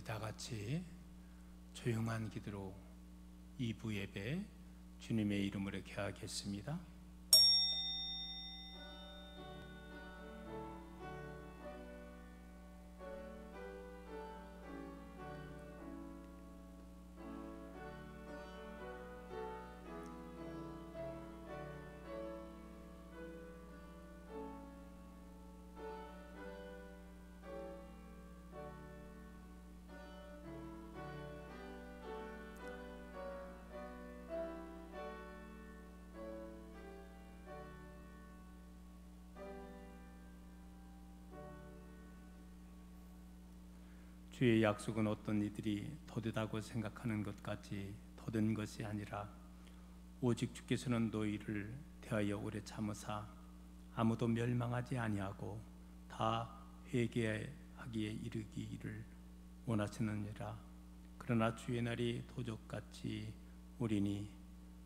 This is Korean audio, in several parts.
우리 다 같이 조용한 기도로 2부 예배 주님의 이름으로 개하겠습니다. 주의 약속은 어떤 이들이 더디다고 생각하는 것까지 더딘 것이 아니라 오직 주께서는 너희를 대하여 오래 참으사 아무도 멸망하지 아니하고 다 회개하기에 이르기를 원하시느니라. 그러나 주의 날이 도적같이 오리니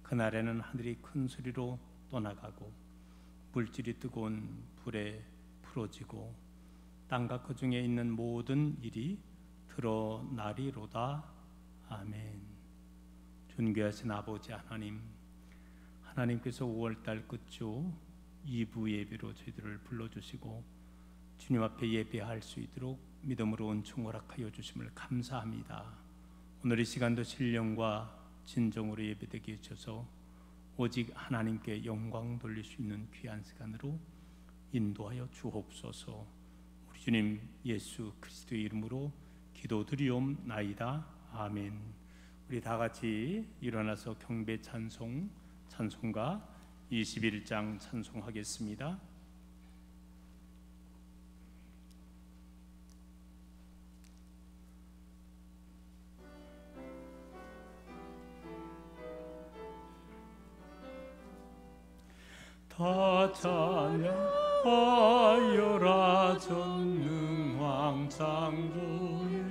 그날에는 하늘이 큰 소리로 떠나가고 물질이 뜨거운 불에 풀어지고 땅과 그 중에 있는 모든 일이 드러나리로다. 아멘. 존귀하신 아버지 하나님, 하나님께서 5월달 끝주 2부 예배로 저희들을 불러주시고 주님 앞에 예배할 수 있도록 믿음으로 은총 허락하여 주심을 감사합니다. 오늘 이 시간도 신령과 진정으로 예배되게 해주셔서 오직 하나님께 영광 돌릴 수 있는 귀한 시간으로 인도하여 주옵소서. 우리 주님 예수 그리스도의 이름으로 기도드리옵나이다. 아멘. 우리 다 같이 일어나서 경배 찬송가 21장 찬송하겠습니다. 다 찬양하여라 전능왕 창조의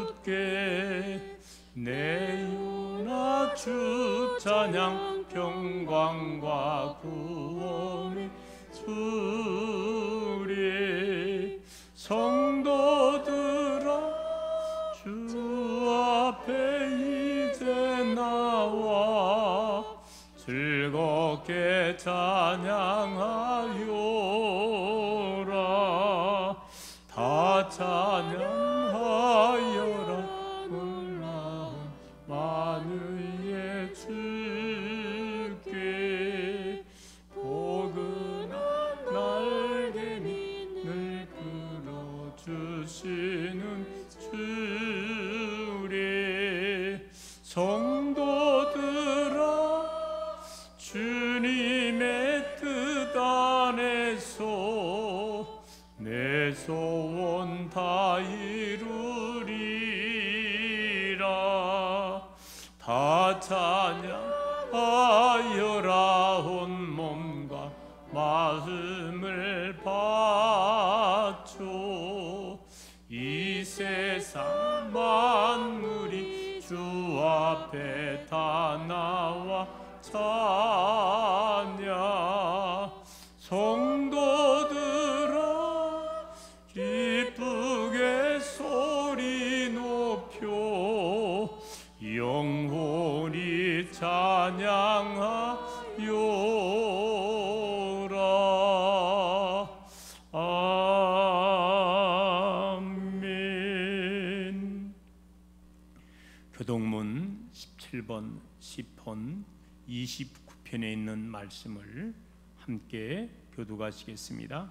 주께 내 윤아 주 찬양 평강과 구원의 주리 성도들아 주 앞에 이제 나와 즐겁게 찬양하여라. 다 찬양하여라. 놀라운 만유의 주께 포근한 날개를 풀어주시는 주리 성도들아 주님의 뜻 안에서 내 소원 다 이루리라. 다 찬양하여라. 온 몸과 마음을 바쳐 이 세상 만물이 주 앞에 다 나와 찬양. 성도들아 기쁘게 소리 높여 영원히 찬양하여라. 아멘. 교동문 17번 10번 29편에 있는 말씀을 함께 교독하시겠습니다.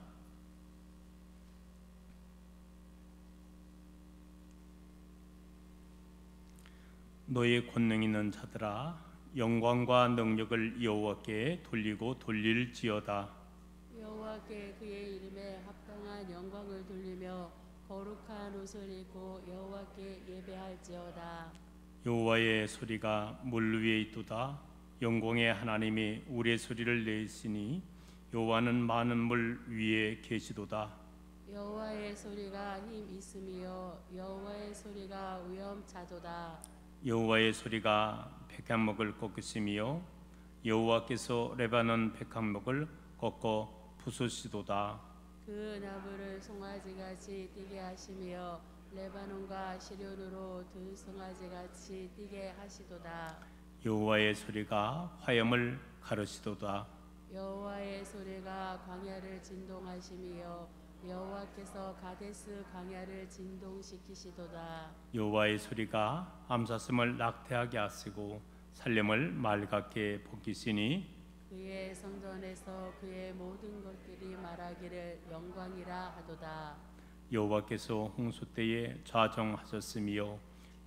너의 권능 있는 자들아 영광과 능력을 여호와께 돌리고 돌릴지어다. 여호와께 그의 이름에 합당한 영광을 돌리며 거룩한 옷을 입고 여호와께 예배할지어다. 여호와의 소리가 물 위에 있도다. 영광의 하나님이 우리의 소리를 내시니 여호와는 많은 물 위에 계시도다. 여호와의 소리가 힘 있음이요 여호와의 소리가 위엄차도다. 여호와의 소리가 백향목을 꺾으시며 여호와께서 레바논 백향목을 꺾어 부수시도다. 그 나무를 송아지같이 뛰게 하시며 레바논과 시련으로 들송아지 같이 뛰게 하시도다. 여호와의 소리가 화염을 가르시도다. 여호와의 소리가 광야를 진동하심이여 여호와께서 가데스 광야를 진동시키시도다. 여호와의 소리가 암사슴을 낙태하게 하시고 살렘을 맑게 벗기시니 그의 성전에서 그의 모든 것들이 말하기를 영광이라 하도다. 여호와께서 홍수 때에 좌정하셨으며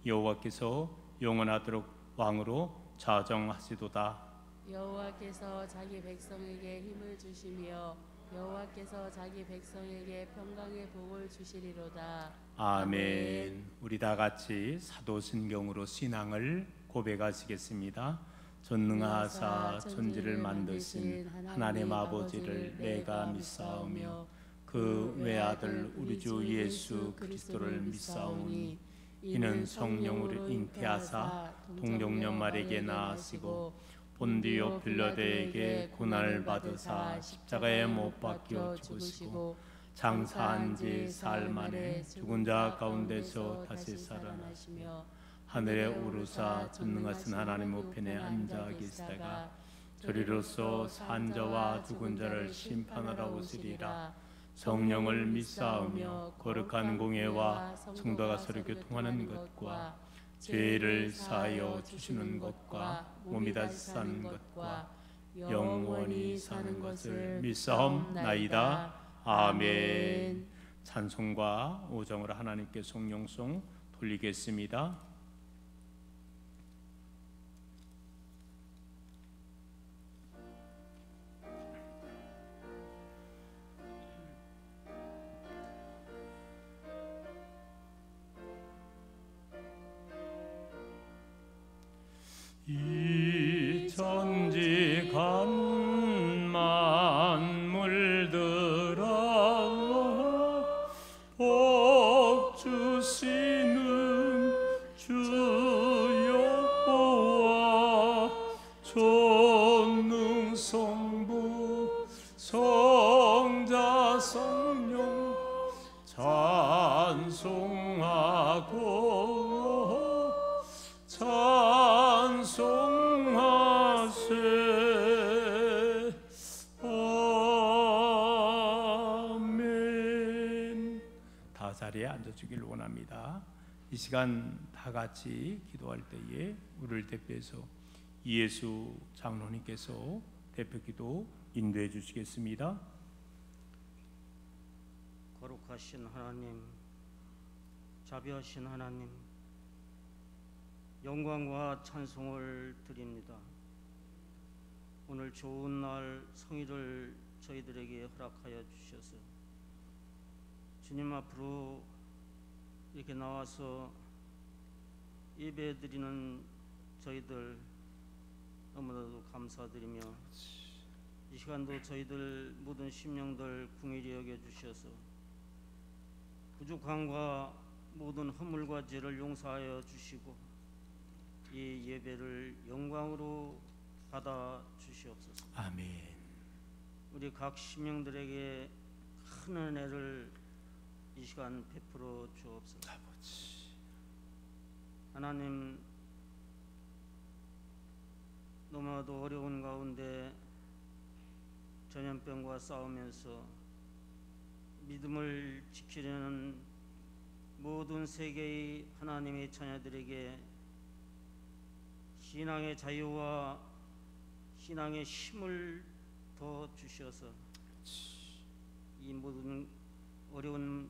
여호와께서 영원하도록 왕으로 좌정하시도다. 여호와께서 자기 백성에게 힘을 주시며 여호와께서 자기 백성에게 평강의 복을 주시리로다. 아멘. 우리 다 같이 사도신경으로 신앙을 고백하시겠습니다. 전능하사 천지를 만드신 하나님 아버지를 내가 믿사오며 그 외아들 우리 주 예수 그리스도를 믿사오니 이는 성령으로 잉태하사 동정녀 마리아에게 나으시고 본디오 빌라도에게 고난을 받으사 십자가에 못 박혀 죽으시고 장사한 지 사흘 만에 죽은 자 가운데서 다시 살아나시며 하늘에 오르사 전능하신 하나님 우편에 앉아 계시다가 저리로서 산 자와 죽은 자를 심판하러 오시리라. 성령을 믿사오며 거룩한 공예와 성도가 서로 교통하는 것과 죄를 사하여 주시는 것과 몸이 다시 사는 것과 영원히 사는 것을 믿사옵나이다. 아멘. 찬송과 오정으로 하나님께 송영송 돌리겠습니다. 이 천지 간 만물들아 복 주시는 주 여호와 전능성부 성자 성령 찬송하고 찬송하세. 아멘. 다 자리에 앉아주길 원합니다. 이 시간 다 같이 기도할 때에 우리를 대표해서 이예수 장로님께서 대표기도 인도해 주시겠습니다. 거룩하신 하나님, 자비하신 하나님, 영광과 찬송을 드립니다. 오늘 좋은 날 성의를 저희들에게 허락하여 주셔서 주님 앞으로 이렇게 나와서 예배드리는 저희들 너무나도 감사드리며 이 시간도 저희들 모든 심령들 긍휼히 여겨 주셔서 부족함과 모든 허물과 죄를 용서하여 주시고 이 예배를 영광으로 받아 주시옵소서. 아멘. 우리 각 심령들에게 큰 은혜를 이 시간 베풀어 주옵소서. 아버지. 하나님, 너무나도 어려운 가운데 전염병과 싸우면서 믿음을 지키려는 모든 세계의 하나님의 자녀들에게 신앙의 자유와 신앙의 힘을 더 주셔서 이 모든 어려운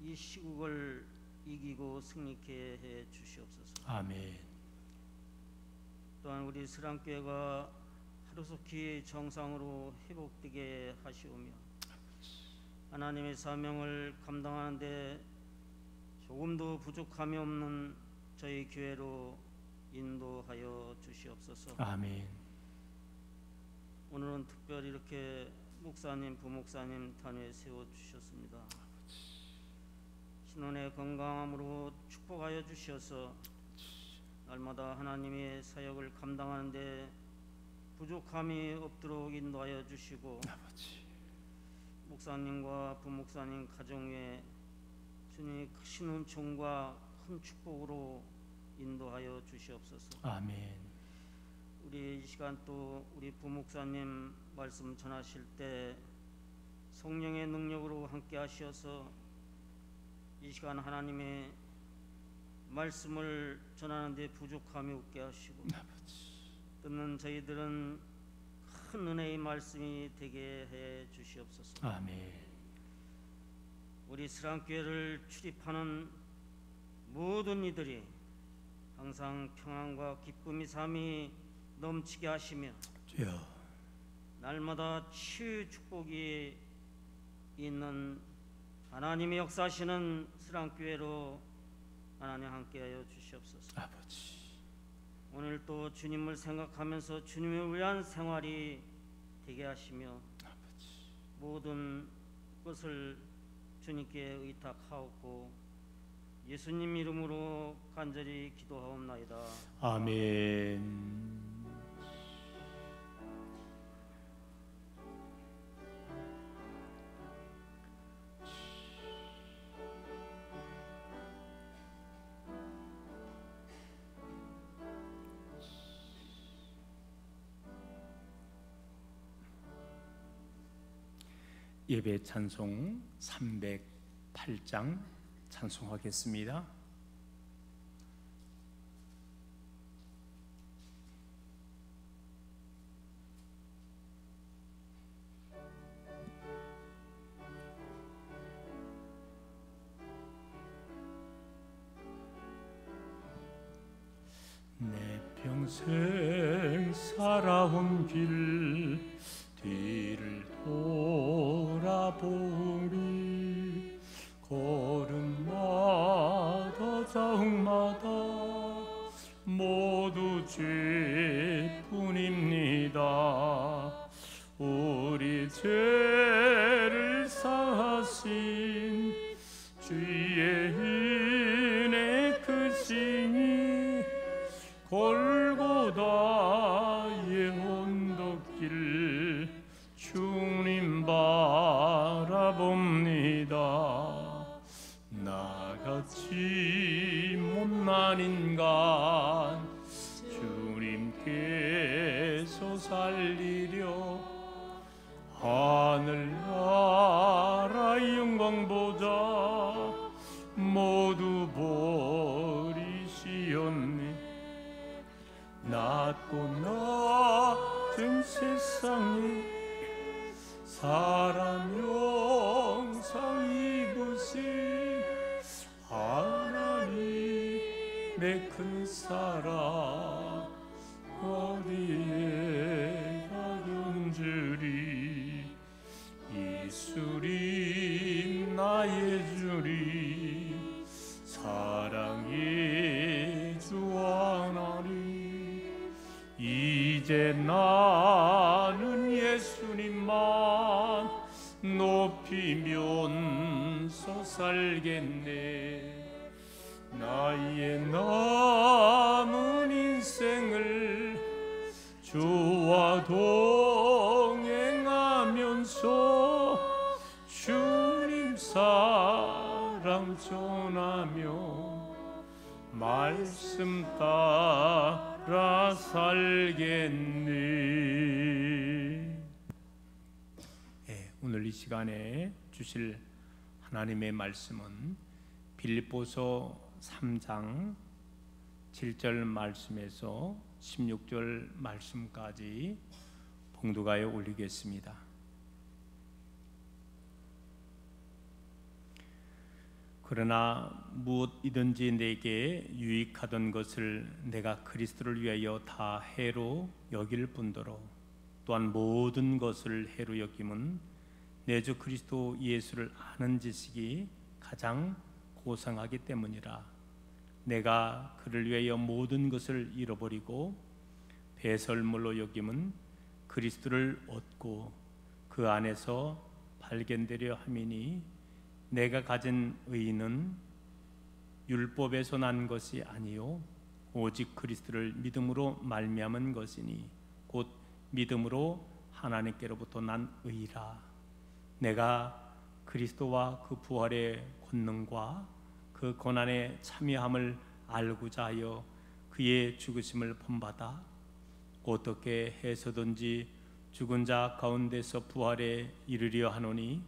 이 시국을 이기고 승리케 해 주시옵소서. 아멘. 또한 우리 스랑교회가 하루속히 정상으로 회복되게 하시오며 하나님의 사명을 감당하는 데 조금도 부족함이 없는 저희 교회로 인도하여 주시옵소서. 아멘. 오늘은 특별히 이렇게 목사님, 부목사님 단위에 세워주셨습니다. 신혼의 건강함으로 축복하여 주셔서 날마다 하나님의 사역을 감당하는 데 부족함이 없도록 인도하여 주시고 목사님과 부목사님 가정 위에 주님 크신 은총과 큰 축복으로 인도하여 주시옵소서. 아멘. 우리 이 시간 또 우리 부목사님 말씀 전하실 때 성령의 능력으로 함께 하시어서 이 시간 하나님의 말씀을 전하는 데 부족함이 없게 하시고 듣는 저희들은 큰 은혜의 말씀이 되게 해 주시옵소서. 아멘. 우리 스랑교회를 출입하는 모든 이들이 항상 평안과 기쁨의 삶이 넘치게 하시며 주여. 날마다 치유 축복이 있는 하나님의 역사하시는 스랑교회로 하나님 함께하여 주시옵소서. 아버지. 오늘 또 주님을 생각하면서 주님을 위한 생활이 되게 하시며 아버지. 모든 것을 주님께 의탁하옵고 예수님 이름으로 간절히 기도하옵나이다. 아멘. 예배 찬송 308장 찬송하겠습니다. 내 평생 살아온 길 뒤를 돌아보니 걸음마다 자욱마다 모두 죄뿐입니다. 우리 죄를 사하신 주의 은혜 크시니 골고다의 언덕길 주님 바라봅니다. 나같이 못난 인간 주님께서 살리려 하늘나라 영광 보자 모두 버리시었네. 낮고 낮은 세상에 사람 영상 입으신 하나님의 큰 사랑 어디에 가둔주리. 예수님 나의 주님 사랑의 주 하나님 이제 나는 예수님만 높이면서 살겠네. 나의 남은 인생을 주와 동행하면서 주님 사랑 전하며 말씀 따라 살겠네. 오늘 이 시간에 주실 하나님의 말씀은 빌립보서 3장 7절 말씀에서 16절 말씀까지 봉독하여 올리겠습니다. 그러나 무엇이든지 내게 유익하던 것을 내가 그리스도를 위하여 다 해로 여길 뿐더러 또한 모든 것을 해로 여김은 내 주 그리스도 예수를 아는 지식이 가장 고상하기 때문이라. 내가 그를 위하여 모든 것을 잃어버리고 배설물로 여김은 그리스도를 얻고 그 안에서 발견되려 함이니 내가 가진 의는 율법에서 난 것이 아니요 오직 그리스도를 믿음으로 말미암은 것이니 곧 믿음으로 하나님께로부터 난 의라. 내가 그리스도와 그 부활의 본능과 그 고난의 참여함을 알고자 하여 그의 죽으심을 본받아 어떻게 해서든지 죽은 자 가운데서 부활에 이르려 하노니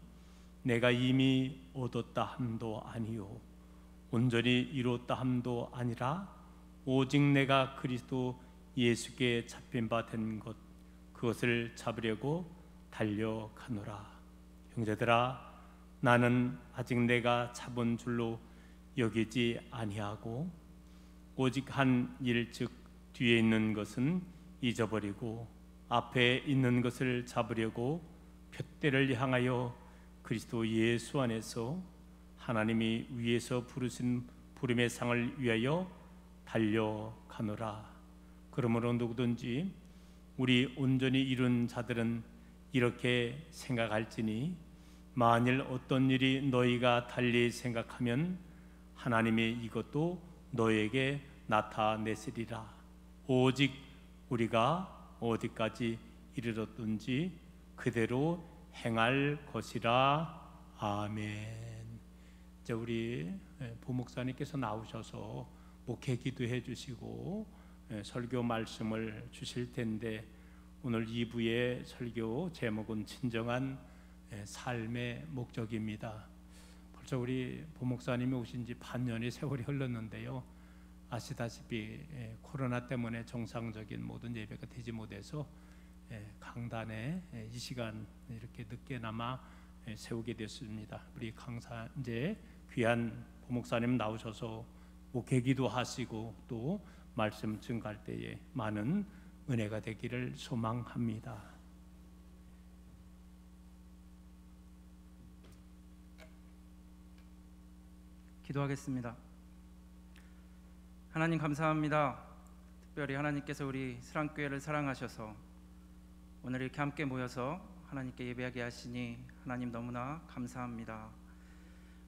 내가 이미 얻었다 함도 아니요 온전히 이뤘다 함도 아니라 오직 내가 그리스도 예수께 잡힌 바 된 것 그것을 잡으려고 달려가노라. 형제들아, 나는 아직 내가 잡은 줄로 여기지 아니하고 오직 한 일 즉 뒤에 있는 것은 잊어버리고 앞에 있는 것을 잡으려고 푯대를 향하여 그리스도 예수 안에서 하나님이 위에서 부르신 부름의 상을 위하여 달려가노라. 그러므로 누구든지 우리 온전히 이룬 자들은 이렇게 생각할지니 만일 어떤 일이 너희가 달리 생각하면 하나님이 이것도 너희에게 나타내시리라. 오직 우리가 어디까지 이르렀든지 그대로 행할 것이라. 아멘. 이제 우리 부목사님께서 나오셔서 목회 기도해 주시고 설교 말씀을 주실 텐데 오늘 2부의 설교 제목은 진정한 삶의 목적입니다. 벌써 우리 부목사님이 오신 지 반년의 세월이 흘렀는데요. 아시다시피 코로나 때문에 정상적인 모든 예배가 되지 못해서 강단에 이 시간 이렇게 늦게나마 세우게 됐습니다. 우리 강사 이제 귀한 부목사님 나오셔서 목회기도 하시고 또 말씀 증가할 때에 많은 은혜가 되기를 소망합니다. 기도하겠습니다. 하나님 감사합니다. 특별히 하나님께서 우리 스랑교회를 사랑하셔서 오늘 이렇게 함께 모여서 하나님께 예배하게 하시니 하나님 너무나 감사합니다.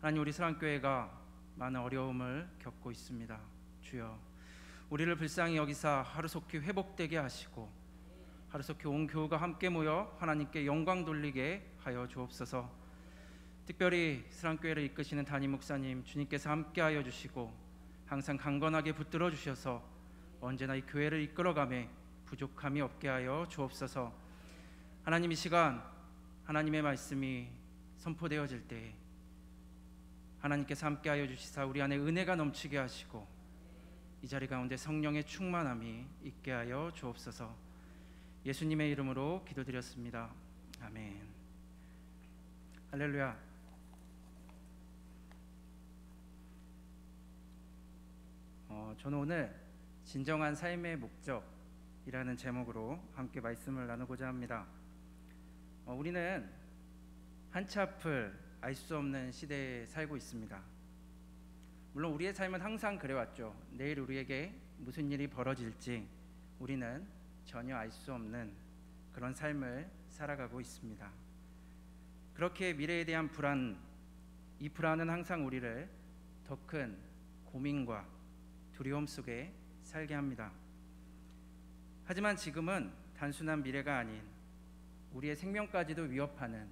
하나님, 우리 스랑교회가 많은 어려움을 겪고 있습니다. 주여, 우리를 불쌍히 여기사 하루속히 회복되게 하시고 하루속히 온 교우가 함께 모여 하나님께 영광 돌리게 하여 주옵소서. 특별히 스랑교회를 이끄시는 담임 목사님 주님께서 함께하여 주시고 항상 강건하게 붙들어 주셔서 언제나 이 교회를 이끌어가며 부족함이 없게 하여 주옵소서. 하나님, 이 시간 하나님의 말씀이 선포되어질 때 하나님께서 함께하여 주시사 우리 안에 은혜가 넘치게 하시고 이 자리 가운데 성령의 충만함이 있게 하여 주옵소서. 예수님의 이름으로 기도드렸습니다. 아멘. 할렐루야. 저는 오늘 진정한 삶의 목적이라는 제목으로 함께 말씀을 나누고자 합니다. 우리는 한치 앞을 알 수 없는 시대에 살고 있습니다. 물론 우리의 삶은 항상 그래왔죠. 내일 우리에게 무슨 일이 벌어질지 우리는 전혀 알 수 없는 그런 삶을 살아가고 있습니다. 그렇게 미래에 대한 불안, 이 불안은 항상 우리를 더 큰 고민과 두려움 속에 살게 합니다. 하지만 지금은 단순한 미래가 아닌 우리의 생명까지도 위협하는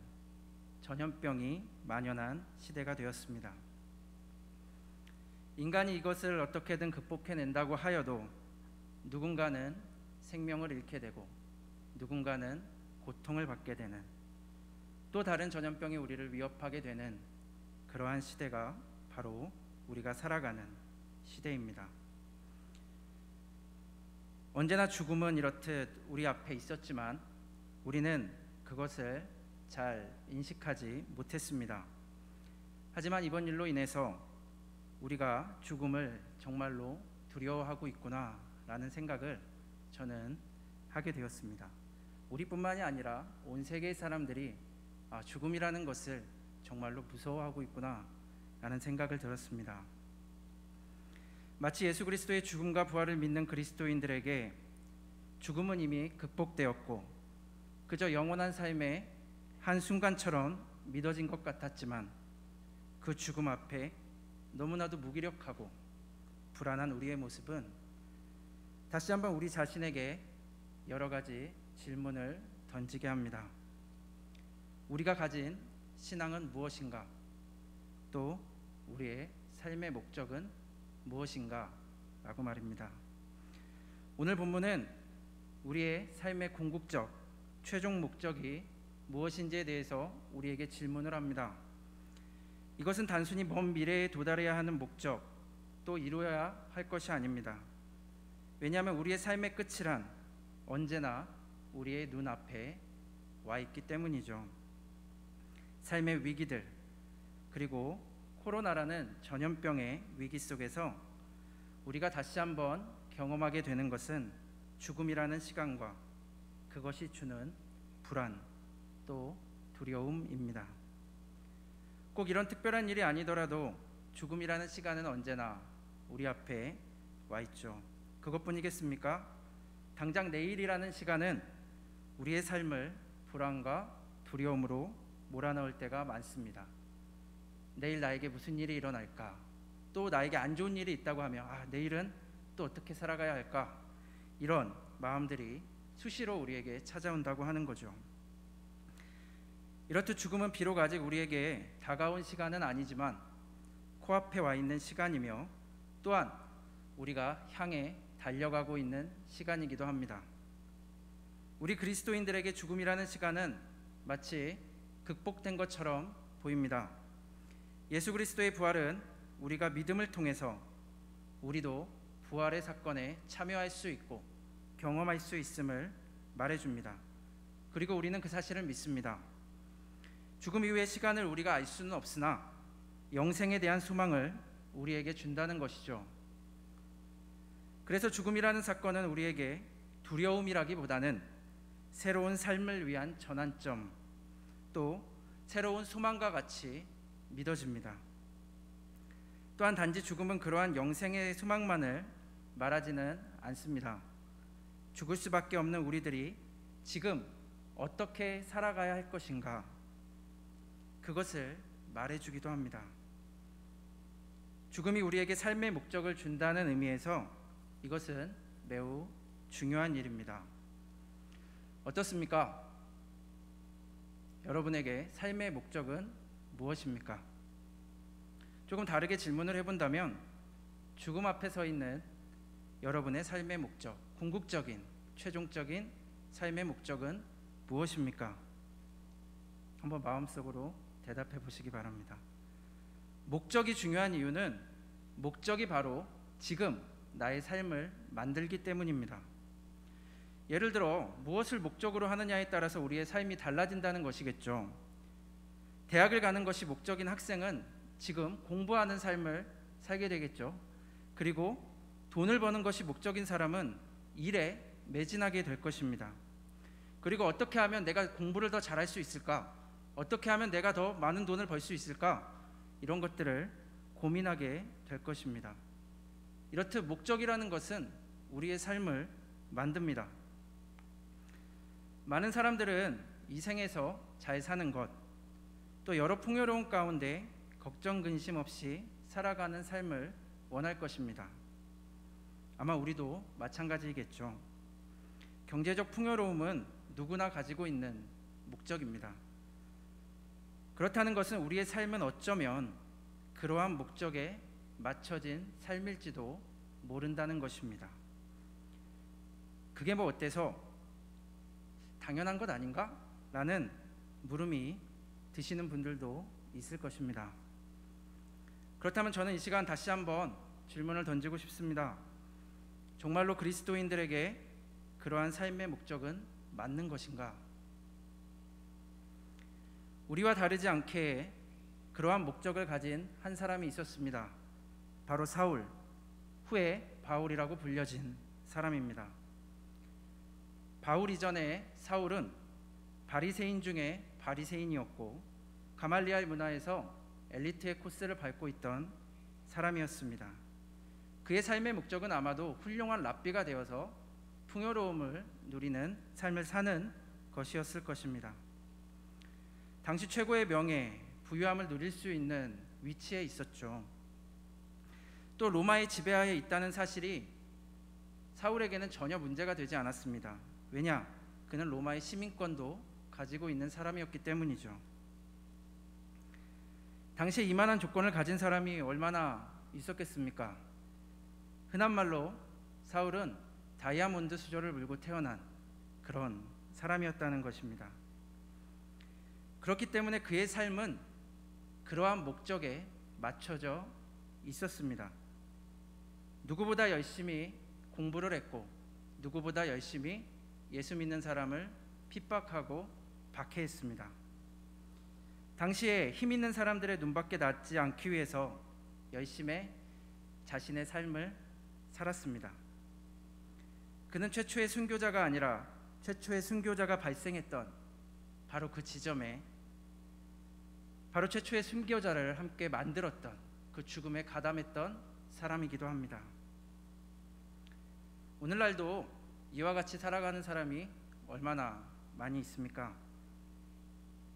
전염병이 만연한 시대가 되었습니다. 인간이 이것을 어떻게든 극복해낸다고 하여도 누군가는 생명을 잃게 되고 누군가는 고통을 받게 되는, 또 다른 전염병이 우리를 위협하게 되는 그러한 시대가 바로 우리가 살아가는 시대입니다. 언제나 죽음은 이렇듯 우리 앞에 있었지만 우리는 그것을 잘 인식하지 못했습니다. 하지만 이번 일로 인해서 우리가 죽음을 정말로 두려워하고 있구나 라는 생각을 저는 하게 되었습니다. 우리뿐만이 아니라 온 세계의 사람들이 죽음이라는 것을 정말로 무서워하고 있구나 라는 생각을 들었습니다. 마치 예수 그리스도의 죽음과 부활을 믿는 그리스도인들에게 죽음은 이미 극복되었고 그저 영원한 삶의 한순간처럼 믿어진 것 같았지만 그 죽음 앞에 너무나도 무기력하고 불안한 우리의 모습은 다시 한번 우리 자신에게 여러 가지 질문을 던지게 합니다. 우리가 가진 신앙은 무엇인가? 또 우리의 삶의 목적은 무엇인가? 라고 말입니다. 오늘 본문은 우리의 삶의 궁극적, 최종 목적이 무엇인지에 대해서 우리에게 질문을 합니다. 이것은 단순히 먼 미래에 도달해야 하는 목적, 또 이루어야 할 것이 아닙니다. 왜냐하면 우리의 삶의 끝이란 언제나 우리의 눈앞에 와 있기 때문이죠. 삶의 위기들, 그리고 코로나라는 전염병의 위기 속에서 우리가 다시 한번 경험하게 되는 것은 죽음이라는 시간과 그것이 주는 불안, 또 두려움입니다. 꼭 이런 특별한 일이 아니더라도 죽음이라는 시간은 언제나 우리 앞에 와 있죠. 그것뿐이겠습니까? 당장 내일이라는 시간은 우리의 삶을 불안과 두려움으로 몰아넣을 때가 많습니다. 내일 나에게 무슨 일이 일어날까? 또 나에게 안 좋은 일이 있다고 하면 내일은 또 어떻게 살아가야 할까? 이런 마음들이 수시로 우리에게 찾아온다고 하는 거죠. 이렇듯 죽음은 비록 아직 우리에게 다가온 시간은 아니지만 코앞에 와 있는 시간이며 또한 우리가 향해 달려가고 있는 시간이기도 합니다. 우리 그리스도인들에게 죽음이라는 시간은 마치 극복된 것처럼 보입니다. 예수 그리스도의 부활은 우리가 믿음을 통해서 우리도 부활의 사건에 참여할 수 있고 경험할 수 있음을 말해줍니다. 그리고 우리는 그 사실을 믿습니다. 죽음 이후의 시간을 우리가 알 수는 없으나 영생에 대한 소망을 우리에게 준다는 것이죠. 그래서 죽음이라는 사건은 우리에게 두려움이라기보다는 새로운 삶을 위한 전환점, 또 새로운 소망과 같이 믿어집니다. 또한 단지 죽음은 그러한 영생의 소망만을 말하지는 않습니다. 죽을 수밖에 없는 우리들이 지금 어떻게 살아가야 할 것인가, 그것을 말해주기도 합니다. 죽음이 우리에게 삶의 목적을 준다는 의미에서 이것은 매우 중요한 일입니다. 어떻습니까? 여러분에게 삶의 목적은 무엇입니까? 조금 다르게 질문을 해본다면 죽음 앞에 서 있는 여러분의 삶의 목적, 궁극적인, 최종적인 삶의 목적은 무엇입니까? 한번 마음속으로 대답해 보시기 바랍니다. 목적이 중요한 이유는 목적이 바로 지금 나의 삶을 만들기 때문입니다. 예를 들어 무엇을 목적으로 하느냐에 따라서 우리의 삶이 달라진다는 것이겠죠. 대학을 가는 것이 목적인 학생은 지금 공부하는 삶을 살게 되겠죠. 그리고 돈을 버는 것이 목적인 사람은 일에 매진하게 될 것입니다. 그리고 어떻게 하면 내가 공부를 더 잘할 수 있을까? 어떻게 하면 내가 더 많은 돈을 벌 수 있을까? 이런 것들을 고민하게 될 것입니다. 이렇듯 목적이라는 것은 우리의 삶을 만듭니다. 많은 사람들은 이 생에서 잘 사는 것, 또 여러 풍요로운 가운데 걱정 근심 없이 살아가는 삶을 원할 것입니다. 아마 우리도 마찬가지이겠죠. 경제적 풍요로움은 누구나 가지고 있는 목적입니다. 그렇다는 것은 우리의 삶은 어쩌면 그러한 목적에 맞춰진 삶일지도 모른다는 것입니다. 그게 뭐 어때서 당연한 것 아닌가? 라는 물음이 드시는 분들도 있을 것입니다. 그렇다면 저는 이 시간 다시 한번 질문을 던지고 싶습니다. 정말로 그리스도인들에게 그러한 삶의 목적은 맞는 것인가? 우리와 다르지 않게 그러한 목적을 가진 한 사람이 있었습니다. 바로 사울, 후에 바울이라고 불려진 사람입니다. 바울 이전에 사울은 바리새인 중에 바리새인이었고 가말리알 문화에서 엘리트의 코스를 밟고 있던 사람이었습니다. 그의 삶의 목적은 아마도 훌륭한 랍비가 되어서 풍요로움을 누리는 삶을 사는 것이었을 것입니다. 당시 최고의 명예, 부유함을 누릴 수 있는 위치에 있었죠. 또 로마의 지배하에 있다는 사실이 사울에게는 전혀 문제가 되지 않았습니다. 왜냐? 그는 로마의 시민권도 가지고 있는 사람이었기 때문이죠. 당시에 이만한 조건을 가진 사람이 얼마나 있었겠습니까? 흔한 말로 사울은 다이아몬드 수저를 물고 태어난 그런 사람이었다는 것입니다. 그렇기 때문에 그의 삶은 그러한 목적에 맞춰져 있었습니다. 누구보다 열심히 공부를 했고 누구보다 열심히 예수 믿는 사람을 핍박하고 박해했습니다. 당시에 힘 있는 사람들의 눈밖에 나지 않기 위해서 열심히 자신의 삶을 살았습니다. 그는 최초의 순교자가 아니라 최초의 순교자가 발생했던 바로 그 지점에 바로 최초의 순교자를 함께 만들었던 그 죽음에 가담했던 사람이기도 합니다. 오늘날도 이와 같이 살아가는 사람이 얼마나 많이 있습니까?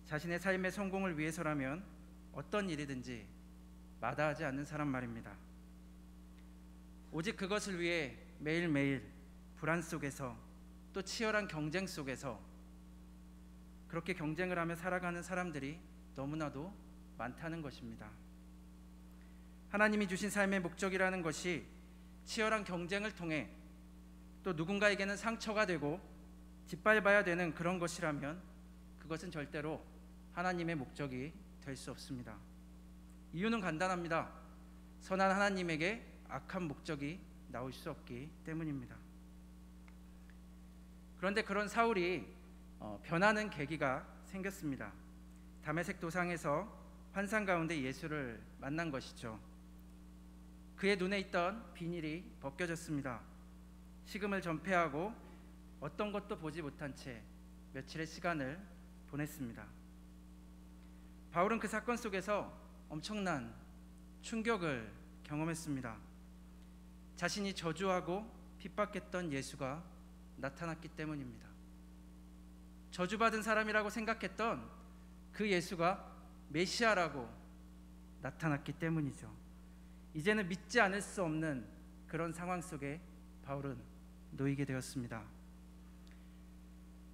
자신의 삶의 성공을 위해서라면 어떤 일이든지 마다하지 않는 사람 말입니다. 오직 그것을 위해 매일매일 불안 속에서 또 치열한 경쟁 속에서 그렇게 경쟁을 하며 살아가는 사람들이 너무나도 많다는 것입니다. 하나님이 주신 삶의 목적이라는 것이 치열한 경쟁을 통해 또 누군가에게는 상처가 되고 짓밟아야 되는 그런 것이라면 그것은 절대로 하나님의 목적이 될 수 없습니다. 이유는 간단합니다. 선한 하나님에게 악한 목적이 나올 수 없기 때문입니다. 그런데 그런 사울이 변하는 계기가 생겼습니다. 다메섹 도상에서 환상 가운데 예수를 만난 것이죠. 그의 눈에 있던 비닐이 벗겨졌습니다. 식음을 전폐하고 어떤 것도 보지 못한 채 며칠의 시간을 보냈습니다. 바울은 그 사건 속에서 엄청난 충격을 경험했습니다. 자신이 저주하고 핍박했던 예수가 나타났기 때문입니다. 저주받은 사람이라고 생각했던 그 예수가 메시아라고 나타났기 때문이죠. 이제는 믿지 않을 수 없는 그런 상황 속에 바울은 놓이게 되었습니다.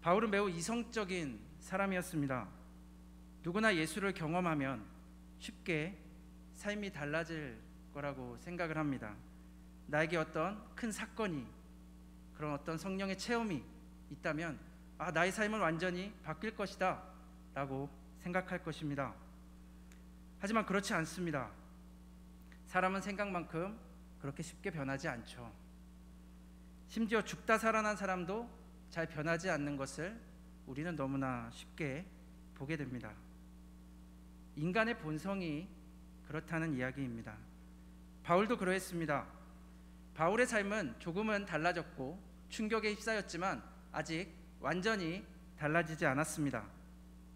바울은 매우 이성적인 사람이었습니다. 누구나 예수를 경험하면 쉽게 삶이 달라질 거라고 생각을 합니다. 나에게 어떤 큰 사건이 그런 어떤 성령의 체험이 있다면 나의 삶은 완전히 바뀔 것이다 라고 생각할 것입니다. 하지만 그렇지 않습니다. 사람은 생각만큼 그렇게 쉽게 변하지 않죠. 심지어 죽다 살아난 사람도 잘 변하지 않는 것을 우리는 너무나 쉽게 보게 됩니다. 인간의 본성이 그렇다는 이야기입니다. 바울도 그러했습니다. 바울의 삶은 조금은 달라졌고 충격에 휩싸였지만 아직 완전히 달라지지 않았습니다.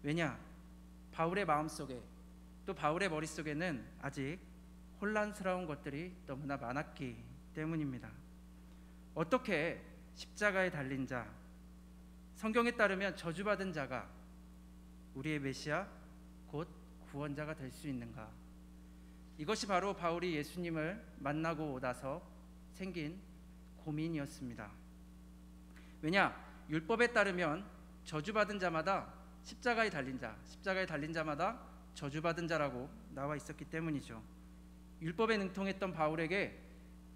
왜냐? 바울의 마음속에 또 바울의 머릿속에는 아직 혼란스러운 것들이 너무나 많았기 때문입니다. 어떻게 십자가에 달린 자, 성경에 따르면 저주받은 자가 우리의 메시아 곧 구원자가 될 수 있는가? 이것이 바로 바울이 예수님을 만나고 나서 생긴 고민이었습니다. 왜냐? 율법에 따르면 저주받은 자마다 십자가에 달린 자마다 저주받은 자라고 나와 있었기 때문이죠. 율법에 능통했던 바울에게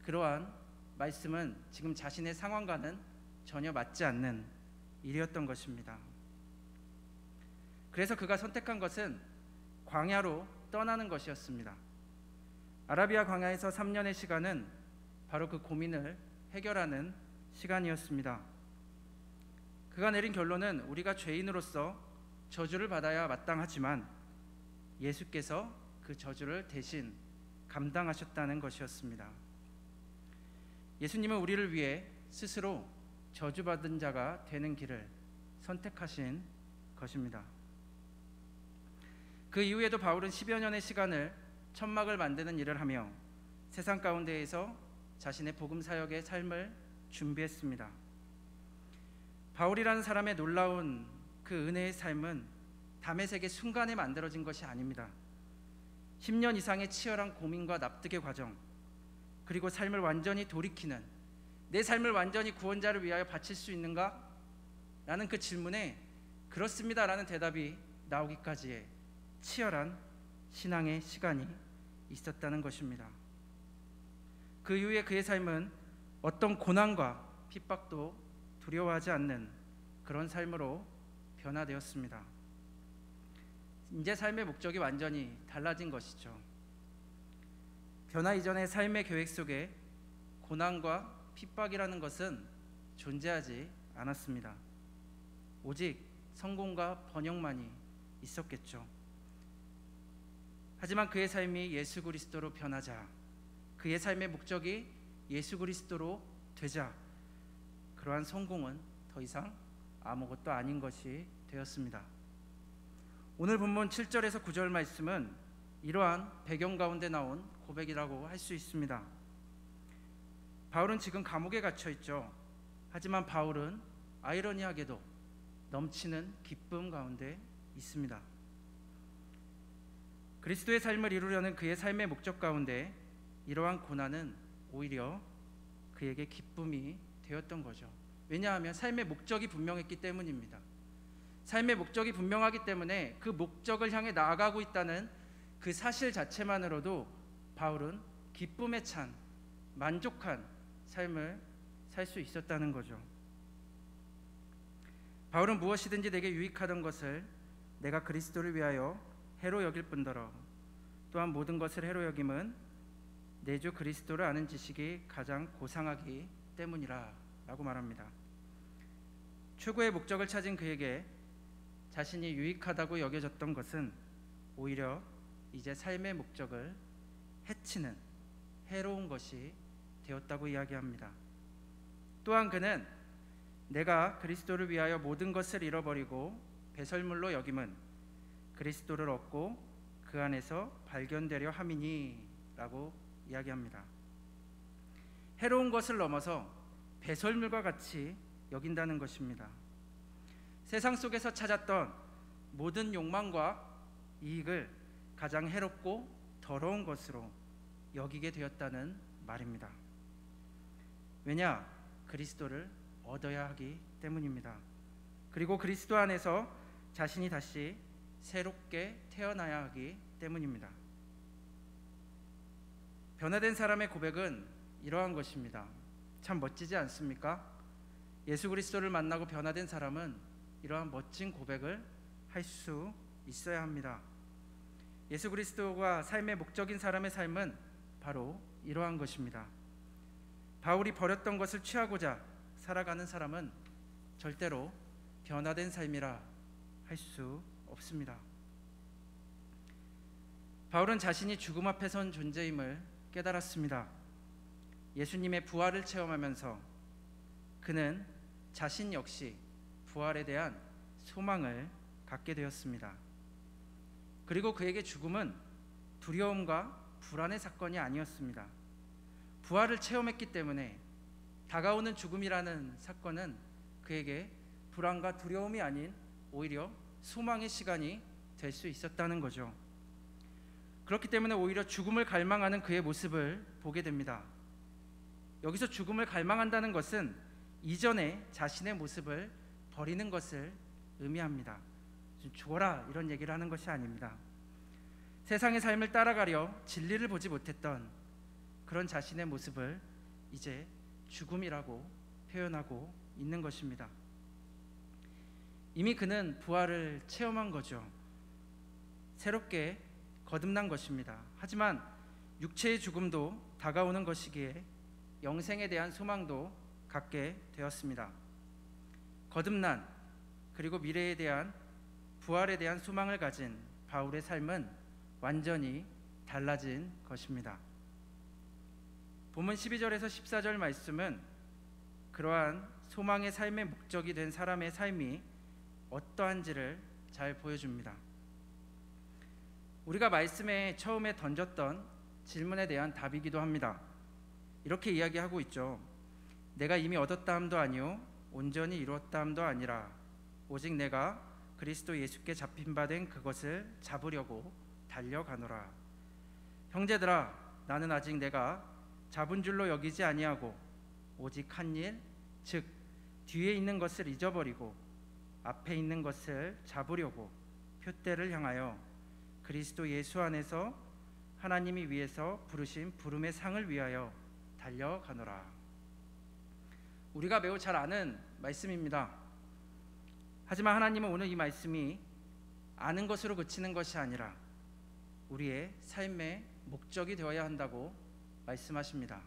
그러한 말씀은 지금 자신의 상황과는 전혀 맞지 않는 일이었던 것입니다. 그래서 그가 선택한 것은 광야로 떠나는 것이었습니다. 아라비아 광야에서 3년의 시간은 바로 그 고민을 해결하는 시간이었습니다. 그가 내린 결론은 우리가 죄인으로서 저주를 받아야 마땅하지만 예수께서 그 저주를 대신 감당하셨다는 것이었습니다. 예수님은 우리를 위해 스스로 저주받은 자가 되는 길을 선택하신 것입니다. 그 이후에도 바울은 10여 년의 시간을 천막을 만드는 일을 하며 세상 가운데에서 자신의 복음 사역의 삶을 준비했습니다. 바울이라는 사람의 놀라운 그 은혜의 삶은 다메섹의 순간에 만들어진 것이 아닙니다. 10년 이상의 치열한 고민과 납득의 과정, 그리고 삶을 완전히 돌이키는, 내 삶을 완전히 구원자를 위하여 바칠 수 있는가? 라는 그 질문에 그렇습니다 라는 대답이 나오기까지의 치열한 신앙의 시간이 있었다는 것입니다. 그 이후에 그의 삶은 어떤 고난과 핍박도 두려워하지 않는 그런 삶으로 변화되었습니다. 이제 삶의 목적이 완전히 달라진 것이죠. 변화 이전의 삶의 계획 속에 고난과 핍박이라는 것은 존재하지 않았습니다. 오직 성공과 번영만이 있었겠죠. 하지만 그의 삶이 예수 그리스도로 변하자, 그의 삶의 목적이 예수 그리스도로 되자, 그러한 성공은 더 이상 아무것도 아닌 것이 되었습니다. 오늘 본문 7절에서 9절 말씀은 이러한 배경 가운데 나온 고백이라고 할 수 있습니다. 바울은 지금 감옥에 갇혀 있죠. 하지만 바울은 아이러니하게도 넘치는 기쁨 가운데 있습니다. 그리스도의 삶을 이루려는 그의 삶의 목적 가운데 이러한 고난은 오히려 그에게 기쁨이 되었던 거죠. 왜냐하면 삶의 목적이 분명했기 때문입니다. 삶의 목적이 분명하기 때문에 그 목적을 향해 나아가고 있다는 그 사실 자체만으로도 바울은 기쁨에 찬 만족한 삶을 살 수 있었다는 거죠. 바울은 무엇이든지 내게 유익하던 것을 내가 그리스도를 위하여 해로 여길 뿐더러 또한 모든 것을 해로 여김은 내 주 그리스도를 아는 지식이 가장 고상하기 때문이라 라고 말합니다. 최고의 목적을 찾은 그에게 자신이 유익하다고 여겨졌던 것은 오히려 이제 삶의 목적을 해치는 해로운 것이 되었다고 이야기합니다. 또한 그는 내가 그리스도를 위하여 모든 것을 잃어버리고 배설물로 여김은 그리스도를 얻고 그 안에서 발견되려 함이니 라고 이야기합니다. 해로운 것을 넘어서 배설물과 같이 여긴다는 것입니다. 세상 속에서 찾았던 모든 욕망과 이익을 가장 해롭고 더러운 것으로 여기게 되었다는 말입니다. 왜냐? 그리스도를 얻어야 하기 때문입니다. 그리고 그리스도 안에서 자신이 다시 새롭게 태어나야 하기 때문입니다. 변화된 사람의 고백은 이러한 것입니다. 참 멋지지 않습니까? 예수 그리스도를 만나고 변화된 사람은 이러한 멋진 고백을 할 수 있어야 합니다. 예수 그리스도가 삶의 목적인 사람의 삶은 바로 이러한 것입니다. 바울이 버렸던 것을 취하고자 살아가는 사람은 절대로 변화된 삶이라 할 수 없습니다. 바울은 자신이 죽음 앞에 선 존재임을 깨달았습니다. 예수님의 부활을 체험하면서 그는 자신 역시 부활에 대한 소망을 갖게 되었습니다. 그리고 그에게 죽음은 두려움과 불안의 사건이 아니었습니다. 부활을 체험했기 때문에 다가오는 죽음이라는 사건은 그에게 불안과 두려움이 아닌 오히려 소망의 시간이 될 수 있었다는 거죠. 그렇기 때문에 오히려 죽음을 갈망하는 그의 모습을 보게 됩니다. 여기서 죽음을 갈망한다는 것은 이전에 자신의 모습을 버리는 것을 의미합니다. 죽어라 이런 얘기를 하는 것이 아닙니다. 세상의 삶을 따라가려 진리를 보지 못했던 그런 자신의 모습을 이제 죽음이라고 표현하고 있는 것입니다. 이미 그는 부활을 체험한 거죠. 새롭게 거듭난 것입니다. 하지만 육체의 죽음도 다가오는 것이기에 영생에 대한 소망도 갖게 되었습니다. 거듭난 그리고 미래에 대한 부활에 대한 소망을 가진 바울의 삶은 완전히 달라진 것입니다. 본문 12절에서 14절 말씀은 그러한 소망의 삶의 목적이 된 사람의 삶이 어떠한지를 잘 보여줍니다. 우리가 말씀에 처음에 던졌던 질문에 대한 답이기도 합니다. 이렇게 이야기하고 있죠. 내가 이미 얻었다 함도 아니요 온전히 이루었다 함도 아니라 오직 내가 그리스도 예수께 잡힌 바 된 그것을 잡으려고 달려가노라. 형제들아, 나는 아직 내가 잡은 줄로 여기지 아니하고 오직 한 일, 즉 뒤에 있는 것을 잊어버리고 앞에 있는 것을 잡으려고 표대를 향하여 그리스도 예수 안에서 하나님이 위에서 부르신 부름의 상을 위하여 달려가노라. 우리가 매우 잘 아는 말씀입니다. 하지만 하나님은 오늘 이 말씀이 아는 것으로 그치는 것이 아니라 우리의 삶의 목적이 되어야 한다고 말씀하십니다.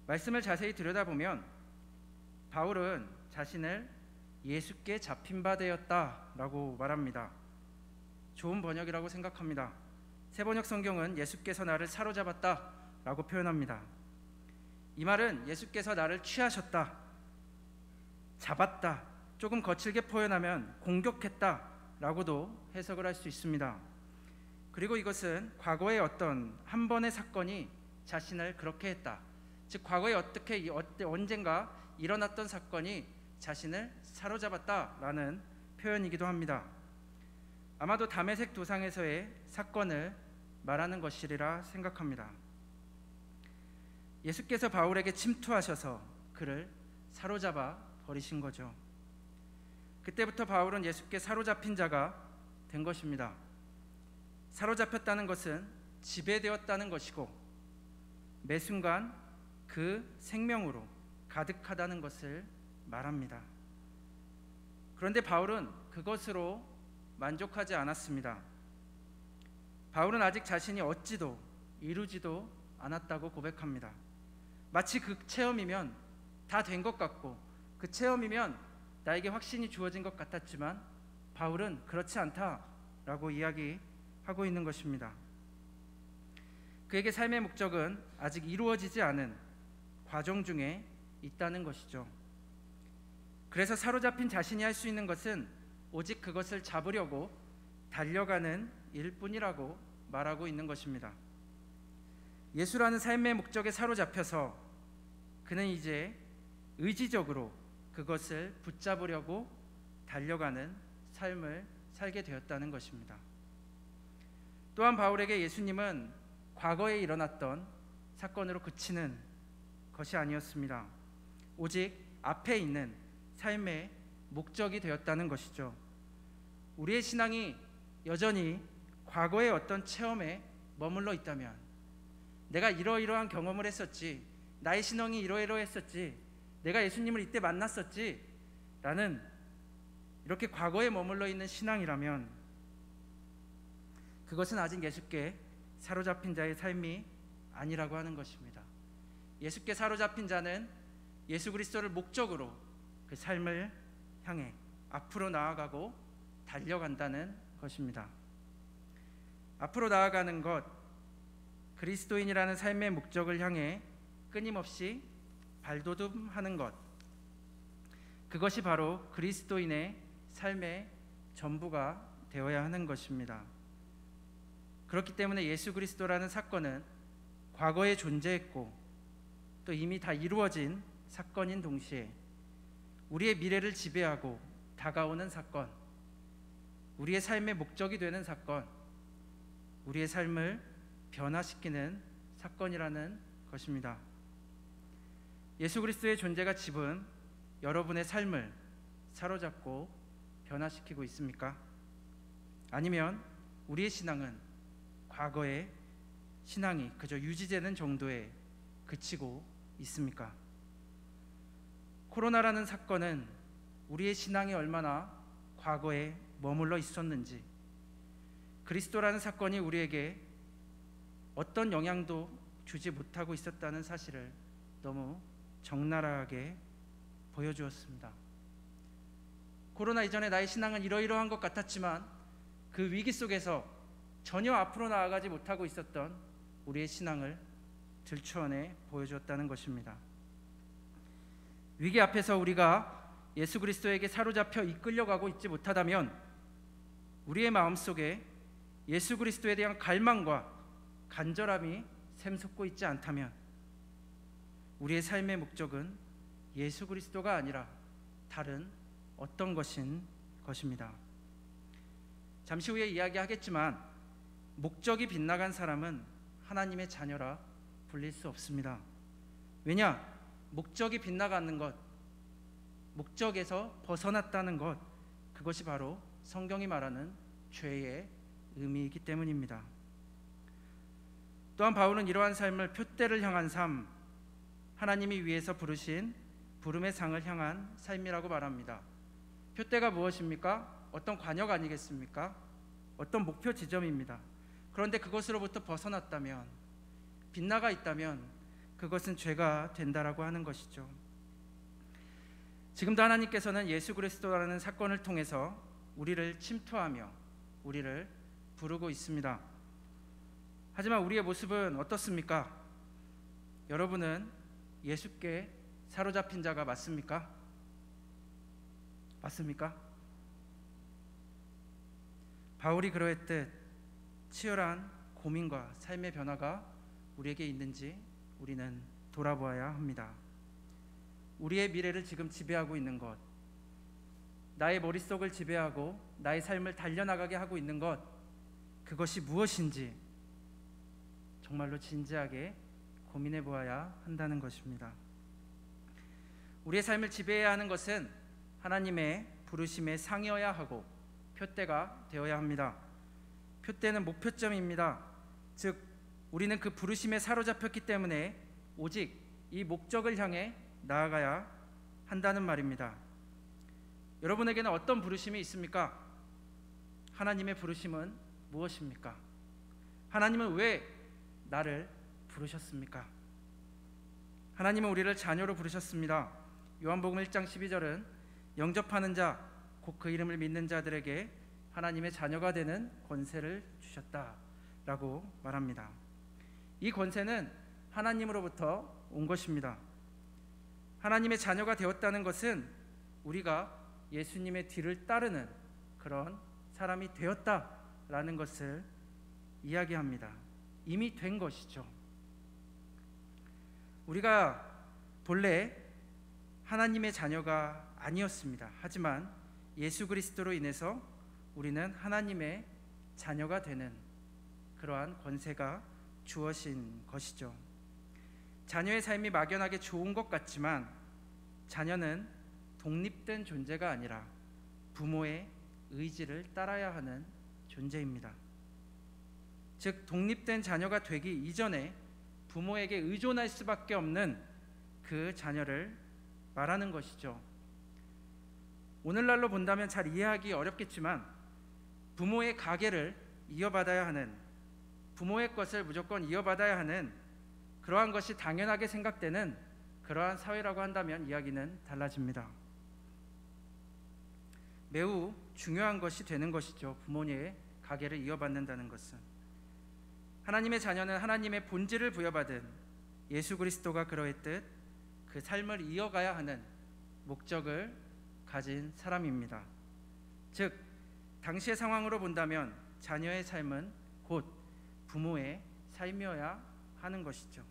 말씀을 자세히 들여다보면 바울은 자신을 예수께 잡힌 바 되었다라고 말합니다. 좋은 번역이라고 생각합니다. 새번역 성경은 예수께서 나를 사로잡았다라고 표현합니다. 이 말은 예수께서 나를 취하셨다, 잡았다, 조금 거칠게 표현하면 공격했다라고도 해석을 할 수 있습니다. 그리고 이것은 과거의 어떤 한 번의 사건이 자신을 그렇게 했다, 즉 과거에 언젠가 일어났던 사건이 자신을 사로잡았다라는 표현이기도 합니다. 아마도 다메섹 도상에서의 사건을 말하는 것이리라 생각합니다. 예수께서 바울에게 침투하셔서 그를 사로잡아 버리신 거죠. 그때부터 바울은 예수께 사로잡힌 자가 된 것입니다. 사로잡혔다는 것은 지배되었다는 것이고 매 순간 그 생명으로 가득하다는 것을 말합니다. 그런데 바울은 그것으로 만족하지 않았습니다. 바울은 아직 자신이 얻지도 이루지도 않았다고 고백합니다. 마치 그 체험이면 다 된 것 같고 그 체험이면 나에게 확신이 주어진 것 같았지만 바울은 그렇지 않다라고 이야기하고 있는 것입니다. 그에게 삶의 목적은 아직 이루어지지 않은 과정 중에 있다는 것이죠. 그래서 사로잡힌 자신이 할 수 있는 것은 오직 그것을 잡으려고 달려가는 일뿐이라고 말하고 있는 것입니다. 예수라는 삶의 목적에 사로잡혀서 그는 이제 의지적으로 그것을 붙잡으려고 달려가는 삶을 살게 되었다는 것입니다. 또한 바울에게 예수님은 과거에 일어났던 사건으로 그치는 것이 아니었습니다. 오직 앞에 있는 삶의 목적이 되었다는 것이죠. 우리의 신앙이 여전히 과거의 어떤 체험에 머물러 있다면, 내가 이러이러한 경험을 했었지, 나의 신앙이 이러이러했었지, 내가 예수님을 이때 만났었지 라는 이렇게 과거에 머물러 있는 신앙이라면 그것은 아직 예수께 사로잡힌 자의 삶이 아니라고 하는 것입니다. 예수께 사로잡힌 자는 예수 그리스도를 목적으로 그 삶을 향해 앞으로 나아가고 달려간다는 것입니다. 앞으로 나아가는 것, 그리스도인이라는 삶의 목적을 향해 끊임없이 발돋움하는 것, 그것이 바로 그리스도인의 삶의 전부가 되어야 하는 것입니다. 그렇기 때문에 예수 그리스도라는 사건은 과거에 존재했고 또 이미 다 이루어진 사건인 동시에 우리의 미래를 지배하고 다가오는 사건, 우리의 삶의 목적이 되는 사건, 우리의 삶을 변화시키는 사건이라는 것입니다. 예수 그리스도의 존재가 지금 여러분의 삶을 사로잡고 변화시키고 있습니까? 아니면 우리의 신앙은 과거의 신앙이 그저 유지되는 정도에 그치고 있습니까? 코로나라는 사건은 우리의 신앙이 얼마나 과거에 머물러 있었는지, 그리스도라는 사건이 우리에게 어떤 영향도 주지 못하고 있었다는 사실을 너무 적나라하게 보여주었습니다. 코로나 이전에 나의 신앙은 이러이러한 것 같았지만 그 위기 속에서 전혀 앞으로 나아가지 못하고 있었던 우리의 신앙을 들추어내 보여주었다는 것입니다. 위기 앞에서 우리가 예수 그리스도에게 사로잡혀 이끌려가고 있지 못하다면, 우리의 마음속에 예수 그리스도에 대한 갈망과 간절함이 샘솟고 있지 않다면 우리의 삶의 목적은 예수 그리스도가 아니라 다른 어떤 것인 것입니다. 잠시 후에 이야기하겠지만 목적이 빗나간 사람은 하나님의 자녀라 불릴 수 없습니다. 왜냐? 목적이 빗나가는 것, 목적에서 벗어났다는 것, 그것이 바로 성경이 말하는 죄의 의미이기 때문입니다. 또한 바울은 이러한 삶을 표대를 향한 삶, 하나님이 위에서 부르신 부름의 상을 향한 삶이라고 말합니다. 표대가 무엇입니까? 어떤 관역 아니겠습니까? 어떤 목표 지점입니다. 그런데 그것으로부터 벗어났다면, 빗나가 있다면 그것은 죄가 된다라고 하는 것이죠. 지금도 하나님께서는 예수 그리스도라는 사건을 통해서 우리를 침투하며 우리를 부르고 있습니다. 하지만 우리의 모습은 어떻습니까? 여러분은 예수께 사로잡힌 자가 맞습니까? 맞습니까? 바울이 그러했듯 치열한 고민과 삶의 변화가 우리에게 있는지 우리는 돌아보아야 합니다. 우리의 미래를 지금 지배하고 있는 것, 나의 머릿속을 지배하고 나의 삶을 달려나가게 하고 있는 것, 그것이 무엇인지 정말로 진지하게 고민해 보아야 한다는 것입니다. 우리의 삶을 지배해야 하는 것은 하나님의 부르심의 상이어야 하고 표대가 되어야 합니다. 표대는 목표점입니다. 즉 우리는 그 부르심에 사로잡혔기 때문에 오직 이 목적을 향해 나아가야 한다는 말입니다. 여러분에게는 어떤 부르심이 있습니까? 하나님의 부르심은 무엇입니까? 하나님은 왜 나를 부르셨습니까? 하나님은 우리를 자녀로 부르셨습니다. 요한복음 1장 12절은 영접하는 자, 곧 그 이름을 믿는 자들에게 하나님의 자녀가 되는 권세를 주셨다라고 말합니다. 이 권세는 하나님으로부터 온 것입니다. 하나님의 자녀가 되었다는 것은 우리가 예수님의 뒤를 따르는 그런 사람이 되었다라는 것을 이야기합니다. 이미 된 것이죠. 우리가 본래 하나님의 자녀가 아니었습니다. 하지만 예수 그리스도로 인해서 우리는 하나님의 자녀가 되는 그러한 권세가 주어진 것이죠. 자녀의 삶이 막연하게 좋은 것 같지만 자녀는 독립된 존재가 아니라 부모의 의지를 따라야 하는 존재입니다. 즉 독립된 자녀가 되기 이전에 부모에게 의존할 수밖에 없는 그 자녀를 말하는 것이죠. 오늘날로 본다면 잘 이해하기 어렵겠지만 부모의 가계를 이어받아야 하는, 부모의 것을 무조건 이어받아야 하는 그러한 것이 당연하게 생각되는 그러한 사회라고 한다면 이야기는 달라집니다. 매우 중요한 것이 되는 것이죠. 부모의 가계를 이어받는다는 것은. 하나님의 자녀는 하나님의 본질을 부여받은 예수 그리스도가 그러했듯 그 삶을 이어가야 하는 목적을 가진 사람입니다. 즉 당시의 상황으로 본다면 자녀의 삶은 곧 부모의 삶이어야 하는 것이죠.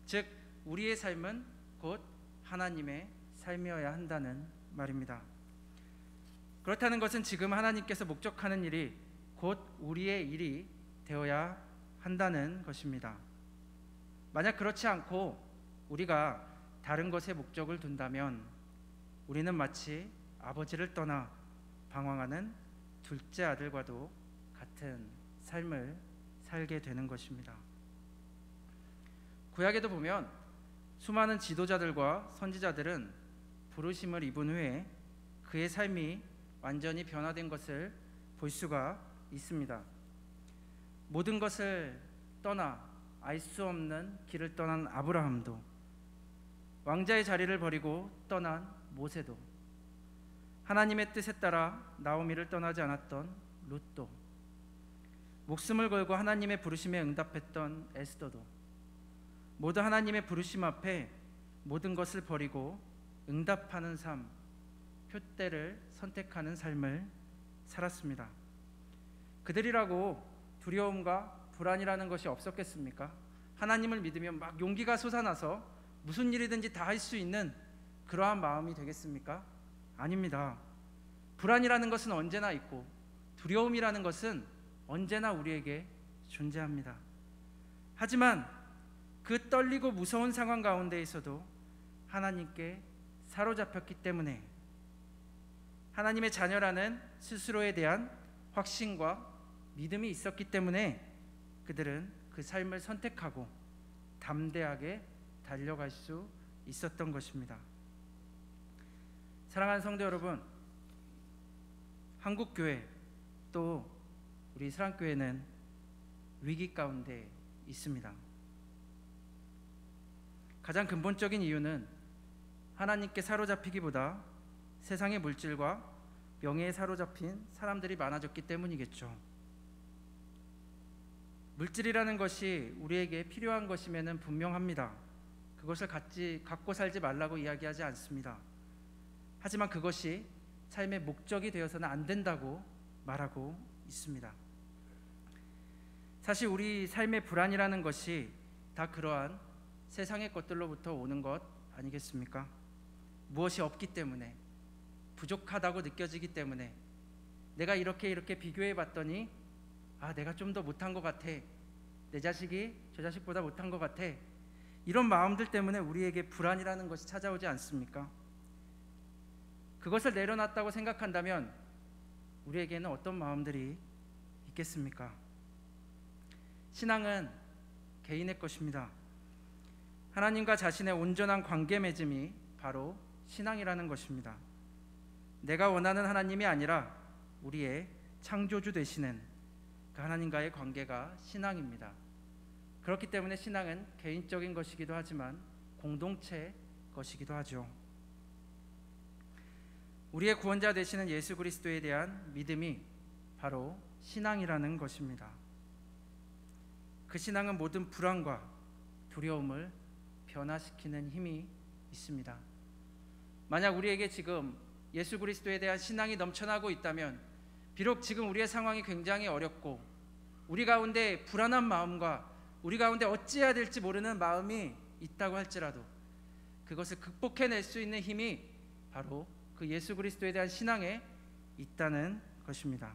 즉 우리의 삶은 곧 하나님의 삶이어야 한다는 말입니다. 그렇다는 것은 지금 하나님께서 목적하는 일이 곧 우리의 일이 되어야 한다는 것입니다. 만약 그렇지 않고 우리가 다른 것에 목적을 둔다면 우리는 마치 아버지를 떠나 방황하는 둘째 아들과도 같은 삶을 살게 되는 것입니다. 구약에도 보면 수많은 지도자들과 선지자들은 부르심을 입은 후에 그의 삶이 완전히 변화된 것을 볼 수가 있습니다. 모든 것을 떠나 알 수 없는 길을 떠난 아브라함도, 왕자의 자리를 버리고 떠난 모세도, 하나님의 뜻에 따라 나오미를 떠나지 않았던 룻도, 목숨을 걸고 하나님의 부르심에 응답했던 에스더도 모두 하나님의 부르심 앞에 모든 것을 버리고 응답하는 삶, 표대를 선택하는 삶을 살았습니다. 그들이라고 두려움과 불안이라는 것이 없었겠습니까? 하나님을 믿으면 막 용기가 솟아나서 무슨 일이든지 다 할 수 있는 그러한 마음이 되겠습니까? 아닙니다. 불안이라는 것은 언제나 있고 두려움이라는 것은 언제나 우리에게 존재합니다. 하지만 그 떨리고 무서운 상황 가운데에서도 하나님께 사로잡혔기 때문에 하나님의 자녀라는 스스로에 대한 확신과 믿음이 있었기 때문에 그들은 그 삶을 선택하고 담대하게 달려갈 수 있었던 것입니다. 사랑하는 성도 여러분, 한국교회 또 우리 사랑교회는 위기 가운데 있습니다. 가장 근본적인 이유는 하나님께 사로잡히기보다 세상의 물질과 명예에 사로잡힌 사람들이 많아졌기 때문이겠죠. 물질이라는 것이 우리에게 필요한 것이면 분명합니다. 그것을 갖고 살지 말라고 이야기하지 않습니다. 하지만 그것이 삶의 목적이 되어서는 안 된다고 말하고 있습니다. 사실 우리 삶의 불안이라는 것이 다 그러한 세상의 것들로부터 오는 것 아니겠습니까? 무엇이 없기 때문에, 부족하다고 느껴지기 때문에, 내가 이렇게 비교해 봤더니 내가 좀 더 못한 것 같아, 내 자식이 저 자식보다 못한 것 같아, 이런 마음들 때문에 우리에게 불안이라는 것이 찾아오지 않습니까? 그것을 내려놨다고 생각한다면 우리에게는 어떤 마음들이 있겠습니까? 신앙은 개인의 것입니다. 하나님과 자신의 온전한 관계 맺음이 바로 신앙이라는 것입니다. 내가 원하는 하나님이 아니라 우리의 창조주 되시는 그 하나님과의 관계가 신앙입니다. 그렇기 때문에 신앙은 개인적인 것이기도 하지만 공동체 것이기도 하죠. 우리의 구원자 되시는 예수 그리스도에 대한 믿음이 바로 신앙이라는 것입니다. 그 신앙은 모든 불안과 두려움을 변화시키는 힘이 있습니다. 만약 우리에게 지금 예수 그리스도에 대한 신앙이 넘쳐나고 있다면, 비록 지금 우리의 상황이 굉장히 어렵고 우리 가운데 불안한 마음과 우리 가운데 어찌해야 될지 모르는 마음이 있다고 할지라도 그것을 극복해낼 수 있는 힘이 바로 그 예수 그리스도에 대한 신앙에 있다는 것입니다.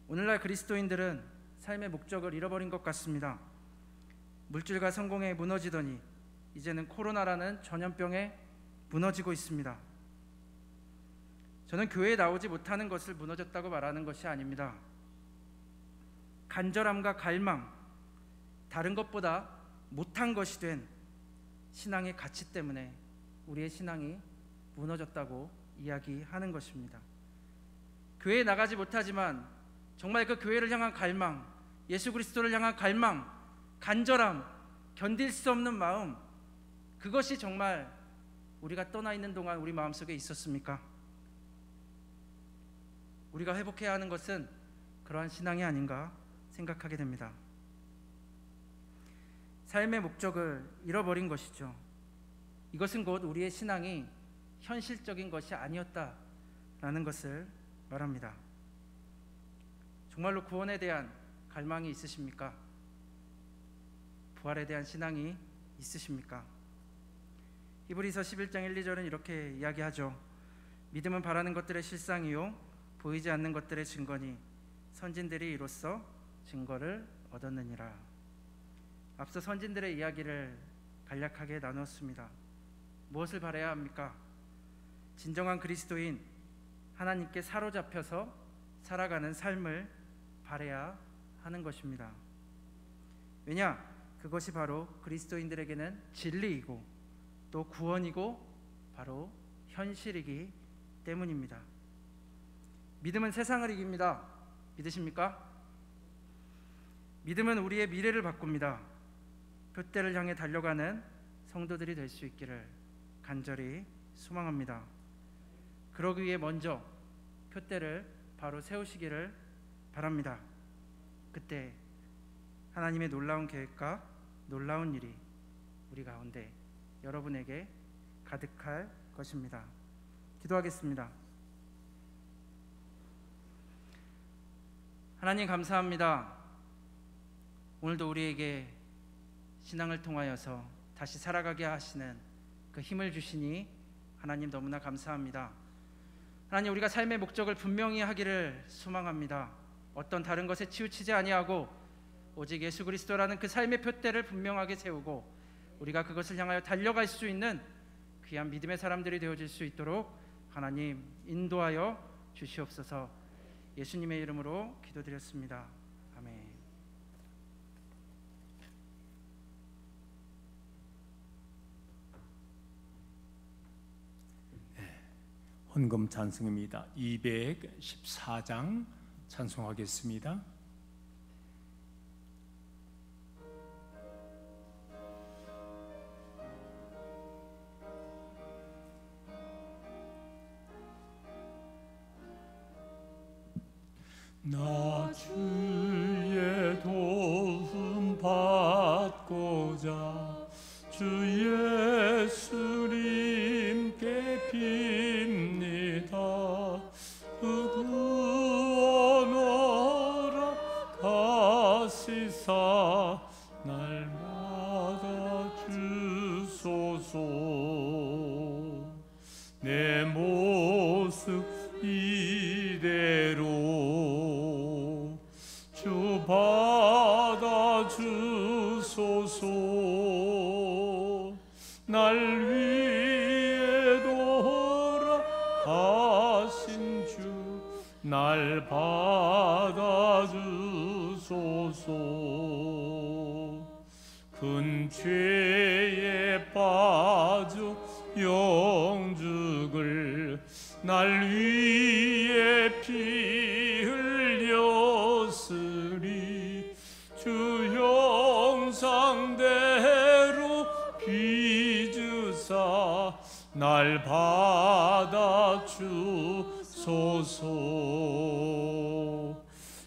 오늘날 그리스도인들은 삶의 목적을 잃어버린 것 같습니다. 물질과 성공에 무너지더니 이제는 코로나라는 전염병에 무너지고 있습니다. 저는 교회에 나오지 못하는 것을 무너졌다고 말하는 것이 아닙니다. 간절함과 갈망, 다른 것보다 못한 것이 된 신앙의 가치 때문에 우리의 신앙이 무너졌다고 이야기하는 것입니다. 교회에 나가지 못하지만 정말 그 교회를 향한 갈망, 예수 그리스도를 향한 갈망, 간절함, 견딜 수 없는 마음, 그것이 정말 우리가 떠나 있는 동안 우리 마음속에 있었습니까? 우리가 회복해야 하는 것은 그러한 신앙이 아닌가 생각하게 됩니다. 삶의 목적을 잃어버린 것이죠. 이것은 곧 우리의 신앙이 현실적인 것이 아니었다라는 것을 말합니다. 정말로 구원에 대한 갈망이 있으십니까? 부활에 대한 신앙이 있으십니까? 히브리서 11장 1, 2절은 이렇게 이야기하죠. 믿음은 바라는 것들의 실상이요 보이지 않는 것들의 증거니 선진들이 이로써 증거를 얻었느니라. 앞서 선진들의 이야기를 간략하게 나눴습니다. 무엇을 바라야 합니까? 진정한 그리스도인, 하나님께 사로잡혀서 살아가는 삶을 바라야 하는 것입니다. 왜냐? 그것이 바로 그리스도인들에게는 진리이고 또 구원이고 바로 현실이기 때문입니다. 믿음은 세상을 이깁니다. 믿으십니까? 믿음은 우리의 미래를 바꿉니다. 표대를 향해 달려가는 성도들이 될 수 있기를 간절히 소망합니다. 그러기 위해 먼저 표대를 바로 세우시기를 바랍니다. 그때 하나님의 놀라운 계획과 놀라운 일이 우리 가운데 여러분에게 가득할 것입니다. 기도하겠습니다. 하나님 감사합니다. 오늘도 우리에게 신앙을 통하여서 다시 살아가게 하시는 그 힘을 주시니 하나님 너무나 감사합니다. 하나님, 우리가 삶의 목적을 분명히 하기를 소망합니다. 어떤 다른 것에 치우치지 아니하고 오직 예수 그리스도라는 그 삶의 표대를 분명하게 세우고 우리가 그것을 향하여 달려갈 수 있는 귀한 믿음의 사람들이 되어질 수 있도록 하나님 인도하여 주시옵소서. 예수님의 이름으로 기도드렸습니다. 아멘. 헌금 찬송입니다. 214장 찬송하겠습니다. 나 주의 도움 받고자 주 예수님께 빕니다. 그 구원 허락하시사 날마다 주소서. 내 모습 이대로 주 받아주소서. 날 위해 돌아가신 주 날 받아주소서. 큰 죄에 빠져 영죽을 날 위해 피 흘렸으리. 주 형상대로 빚으사 날 받아주소서.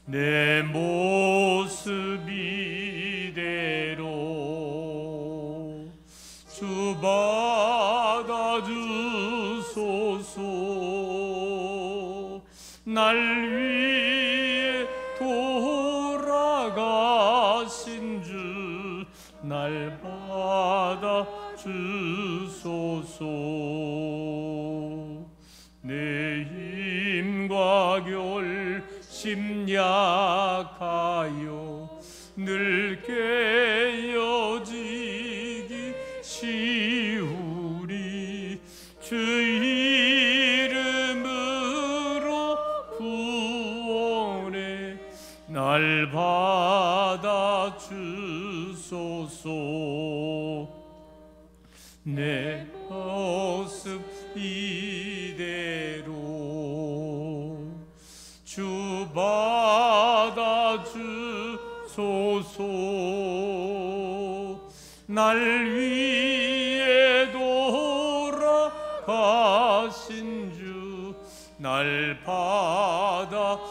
내 모습 이대로 주 받아주소서. 날 위해 돌아가신 주 날 받아주소서. 내 힘과 결심 약하여 늘 깨어지기 쉬우리. 주 이름으로 구원해 날 받아주소서. 내 모습 이대로 주 받아주소서. 날 위해 돌아가신 주 날 받아주소서.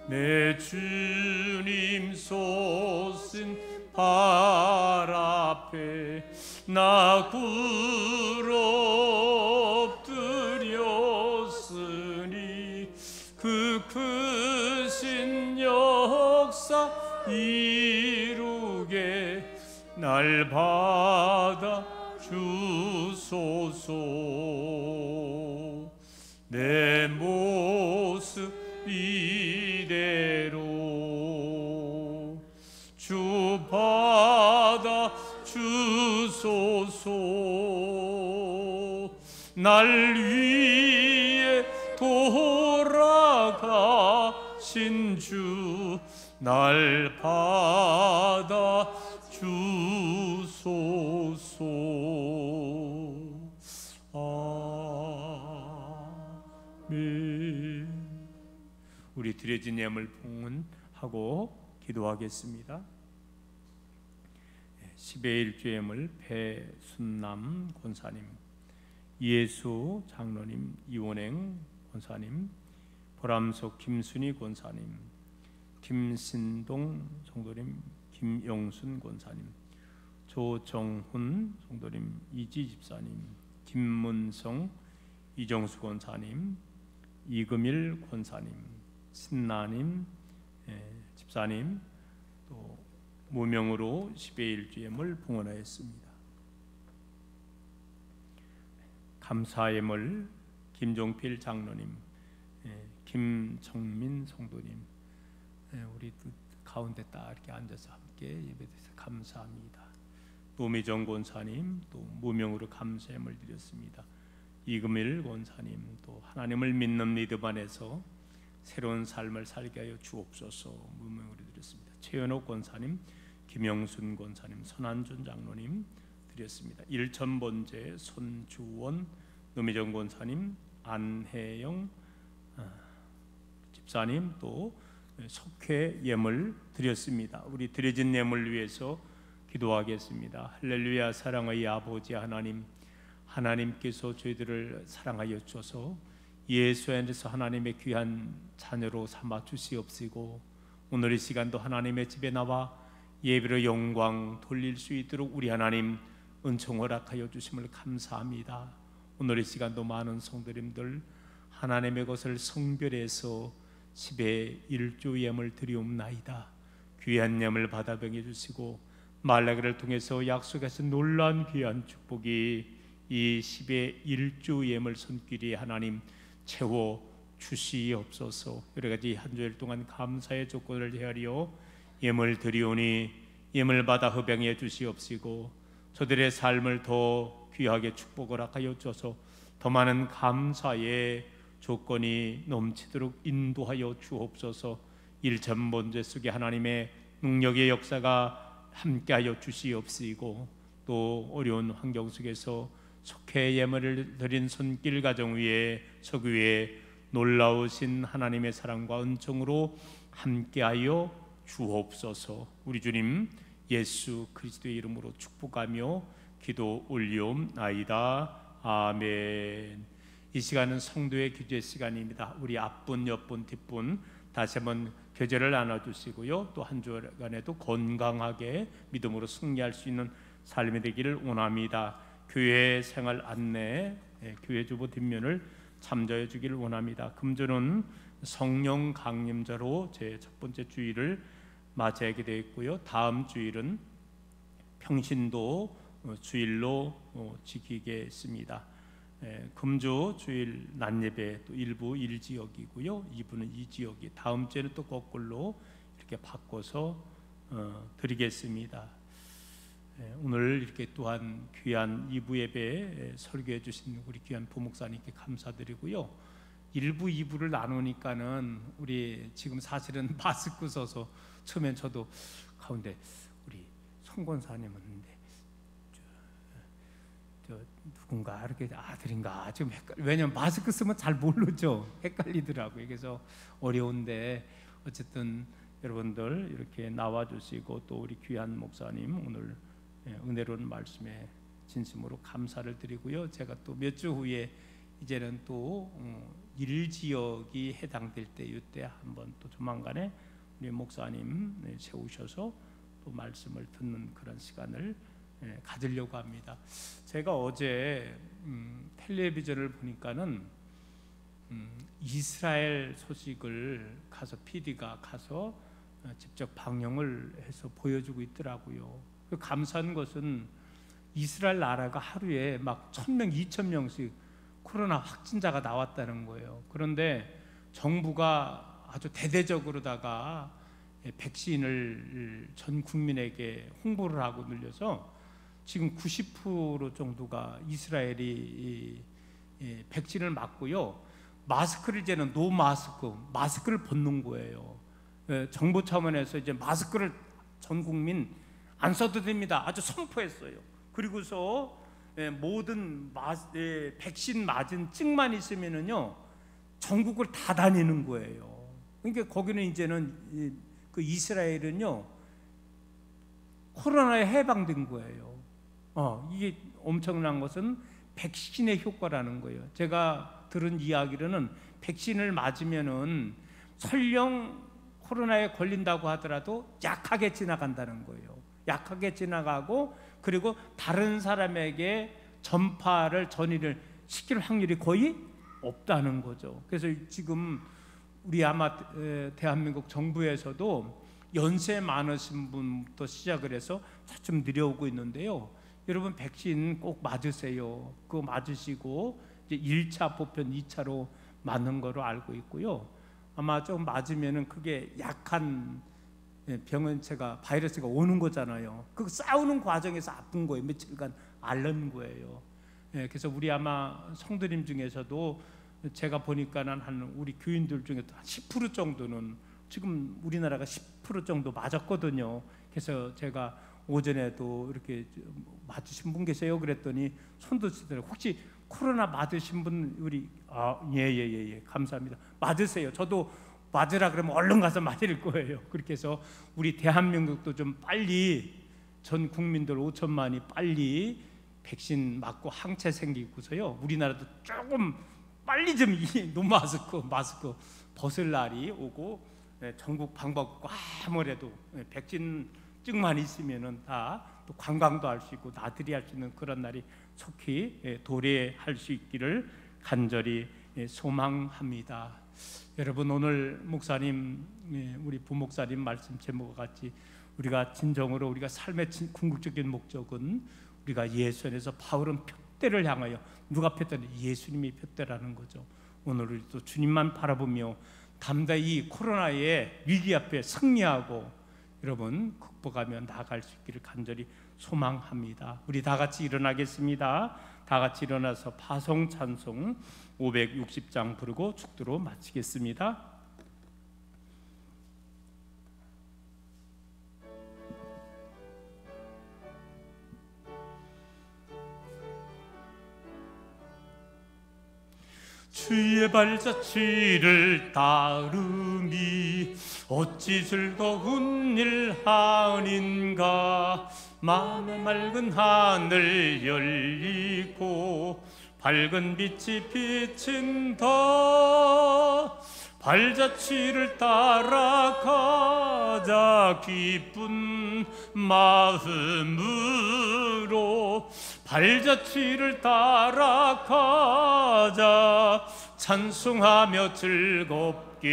내 주님 솟은 발 앞에 나 굴 엎드렸으니 그 크신 역사 이루게 날 받아주소서. 내 모습 이대로 주 받아주소서. 날 위해 돌아가신 주 날 받아주소서. 아멘. 우리 드려진 예물 봉헌하고 기도하겠습니다. 10의 1주 예물 배순남 권사님, 이예수 장로님, 이원행 권사님, 보람석 김순희 권사님, 김신동 성도님, 김영순 권사님, 조정훈 성도님, 이지 집사님, 김문성 이정수 권사님, 이금일 권사님, 신나님 집사님, 또 무명으로 10의 1주 예물 봉헌하였습니다. 감사 예물 김종필 장로님, 김정민 성도님, 우리 가운데 딱 이렇게 앉아서 함께 예배드려서 감사합니다. 노미정 권사님 또 무명으로 감사함을 드렸습니다. 이금일 권사님 또 하나님을 믿는 믿음 안에서 새로운 삶을 살게 하여 주옵소서 무명으로 드렸습니다. 최현옥 권사님, 김영순 권사님, 선한준 장로님 드렸습니다. 일천번제 손주원, 노미정 권사님, 안혜영 집사님 또 속회 예물 드렸습니다. 우리 드려진 예물 위해서 기도하겠습니다. 할렐루야. 사랑의 아버지 하나님, 하나님께서 저희들을 사랑하여 주셔서 예수 안에서 하나님의 귀한 자녀로 삼아 주시옵시고 오늘 이 시간도 하나님의 집에 나와 예배로 영광 돌릴 수 있도록 우리 하나님 은총 허락하여 주심을 감사합니다. 오늘 이 시간도 많은 성도님들 하나님의 것을 성별해서 10의 1조 예물 드리옵나이다. 귀한 예물 받아 병해 주시고 말라기를 통해서 약속하신 놀라운 귀한 축복이 이 10의 1조 예물 손길이 하나님 채워 주시옵소서. 여러 가지 한 주일 동안 감사의 조건을 헤아려 예물 드리오니 예물 받아 흡양해 주시옵시고 저들의 삶을 더 귀하게 축복을 하여 주셔서 더 많은 감사의 조건이 넘치도록 인도하여 주옵소서. 일천번제 속에 하나님의 능력의 역사가 함께하여 주시옵시고 또 어려운 환경 속에서 속해 예물을 드린 손길 가정 위에 석 위에 놀라우신 하나님의 사랑과 은총으로 함께하여 주옵소서. 우리 주님 예수 그리스도의 이름으로 축복하며 기도 올리옵나이다. 아멘. 이 시간은 성도의 교제 시간입니다. 우리 앞분, 옆분, 뒷분 다시 한번 교제를 나눠주시고요. 또 한 주간에도 건강하게 믿음으로 승리할 수 있는 삶이 되기를 원합니다. 교회 생활 안내, 교회 주보 뒷면을 참조해 주기를 원합니다. 금주는 성령 강림자로 제 첫 번째 주일을 맞이하게 되어 있고요. 다음 주일은 평신도 주일로 지키겠습니다. 금주 주일 낮예배 또 일부 1지역이고요. 2부는 2지역이 다음 주에는 또 거꾸로 이렇게 바꿔서 드리겠습니다. 오늘 이렇게 또한 귀한 2부 예배 설교해 주신 우리 귀한 부목사님께 감사드리고요. 1부 2부를 나누니까는 우리 지금 사실은 마스크 써서 처음엔 저도 가운데 우리 송권사님은 저 누군가 이렇게 아들인가 지금 왜냐면 마스크 쓰면 잘 모르죠. 헷갈리더라고요. 그래서 어려운데 어쨌든 여러분들 이렇게 나와주시고 또 우리 귀한 목사님 오늘 은혜로운 말씀에 진심으로 감사를 드리고요. 제가 또 몇 주 후에 이제는 또 1지역이 해당될 때 이때 한번 또 조만간에 우리 목사님 세우셔서 또 말씀을 듣는 그런 시간을 가지려고 합니다. 제가 어제 텔레비전을 보니까는 이스라엘 소식을 가서 PD가 가서 직접 방영을 해서 보여주고 있더라고요. 감사한 것은 이스라엘 나라가 하루에 막 1,000명, 2,000명씩 코로나 확진자가 나왔다는 거예요. 그런데 정부가 아주 대대적으로다가 백신을 전 국민에게 홍보를 하고 늘려서 지금 90% 정도가 이스라엘이 백신을 맞고요. 마스크를 이제는 노 마스크, 마스크를 벗는 거예요. 정부 차원에서 이제 마스크를 전 국민 안 써도 됩니다. 아주 선포했어요. 그리고서 모든 백신 맞은 증만 있으면은요 전국을 다 다니는 거예요. 그러니까 거기는 이제는 그 이스라엘은요 코로나에 해방된 거예요. 이게 엄청난 것은 백신의 효과라는 거예요. 제가 들은 이야기로는 백신을 맞으면은 설령 코로나에 걸린다고 하더라도 약하게 지나간다는 거예요. 약하게 지나가고 그리고 다른 사람에게 전이를 시킬 확률이 거의 없다는 거죠. 그래서 지금 우리 아마 대한민국 정부에서도 연세 많으신 분부터 시작을 해서 차츰 늘어오고 있는데요. 여러분 백신 꼭 맞으세요. 그거 맞으시고 이제 1차 보편 2차로 맞는 거로 알고 있고요. 아마 좀 맞으면은 그게 약한 병원체가 바이러스가 오는 거잖아요. 그 싸우는 과정에서 아픈 거예요. 며칠간 앓는 거예요. 그래서 우리 아마 성도님 중에서도 제가 보니까는 한 우리 교인들 중에 한 10% 정도는 지금 우리나라가 10% 정도 맞았거든요. 그래서 제가 오전에도 이렇게 맞으신 분 계세요? 그랬더니 손도 쓰더라고요. 혹시 코로나 맞으신 분 우리 예, 감사합니다. 맞으세요. 저도 맞으라 그러면 얼른 가서 맞을 거예요. 그렇게 해서 우리 대한민국도 좀 빨리 전 국민들 5천만이 빨리 백신 맞고 항체 생기고서요. 우리나라도 조금 빨리 좀 이 마스크 벗을 날이 오고 전국 방법 아무래도 백신증만 있으면은 다 또 관광도 할 수 있고 나들이 할 수 있는 그런 날이 속히 도래할 수 있기를 간절히 소망합니다. 여러분 오늘 목사님 우리 부목사님 말씀 제목과 같이 우리가 진정으로 우리가 삶의 궁극적인 목적은 우리가 예수 안에서 바울은 표대를 향하여 누가 표대는 예수님이 표대라는 거죠. 오늘 우리도 주님만 바라보며 담대히 이 코로나의 위기 앞에 승리하고 여러분 극복하며 나아갈 수 있기를 간절히 소망합니다. 우리 다 같이 일어나겠습니다. 다 같이 일어나서 파송 찬송 560장 부르고 축도로 마치겠습니다. 주의 발자취를 따름이 어찌 즐거운 일 아닌가. 마음의 맑은 하늘 열리고 밝은 빛이 비친다. 발자취를 따라가자 기쁜 마음으로. 발자취를 따라가자 찬송하며 즐겁게.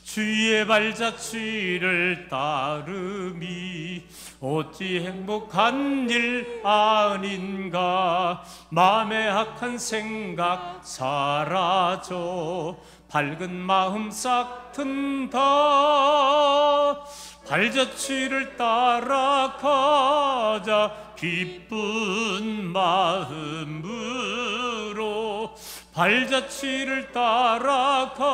주의 발자취를 따름이 어찌 행복한 일 아닌가. 마음의 악한 생각 사라져 밝은 마음 싹 튼다. 발자취를 따라가자 기쁜 마음으로. 발자취를 따라가자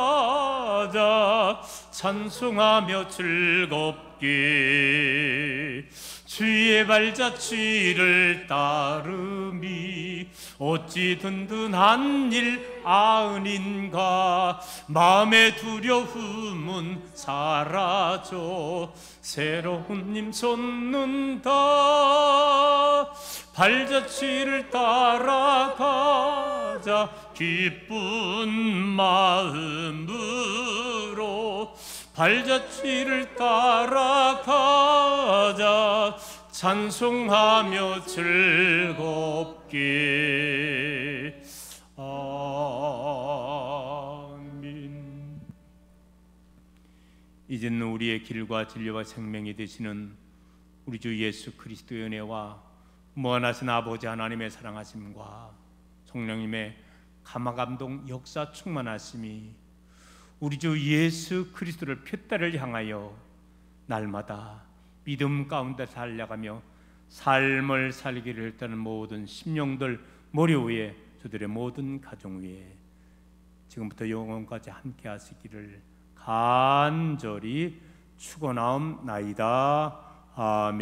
찬송하며 즐겁게. 주의 발자취를 따름이 어찌 든든한 일 아닌가. 마음의 두려움은 사라져 새로운 힘 솟는다. 발자취를 따라가자 기쁜 마음으로. 발자취를 따라가자 찬송하며 즐겁게. 아멘. 이제는 우리의 길과 진리와 생명이 되시는 우리 주 예수 그리스도의 은혜와 무한하신 아버지 하나님의 사랑하심과 성령님의 감화감동 역사 충만하심이 우리 주 예수 그리스도를 표대를 향하여 날마다 믿음 가운데 살려가며 삶을 살기를 했다는 모든 심령들 머리 위에 저들의 모든 가정 위에 지금부터 영원까지 함께 하시기를 간절히 축원하옵나이다. 아멘.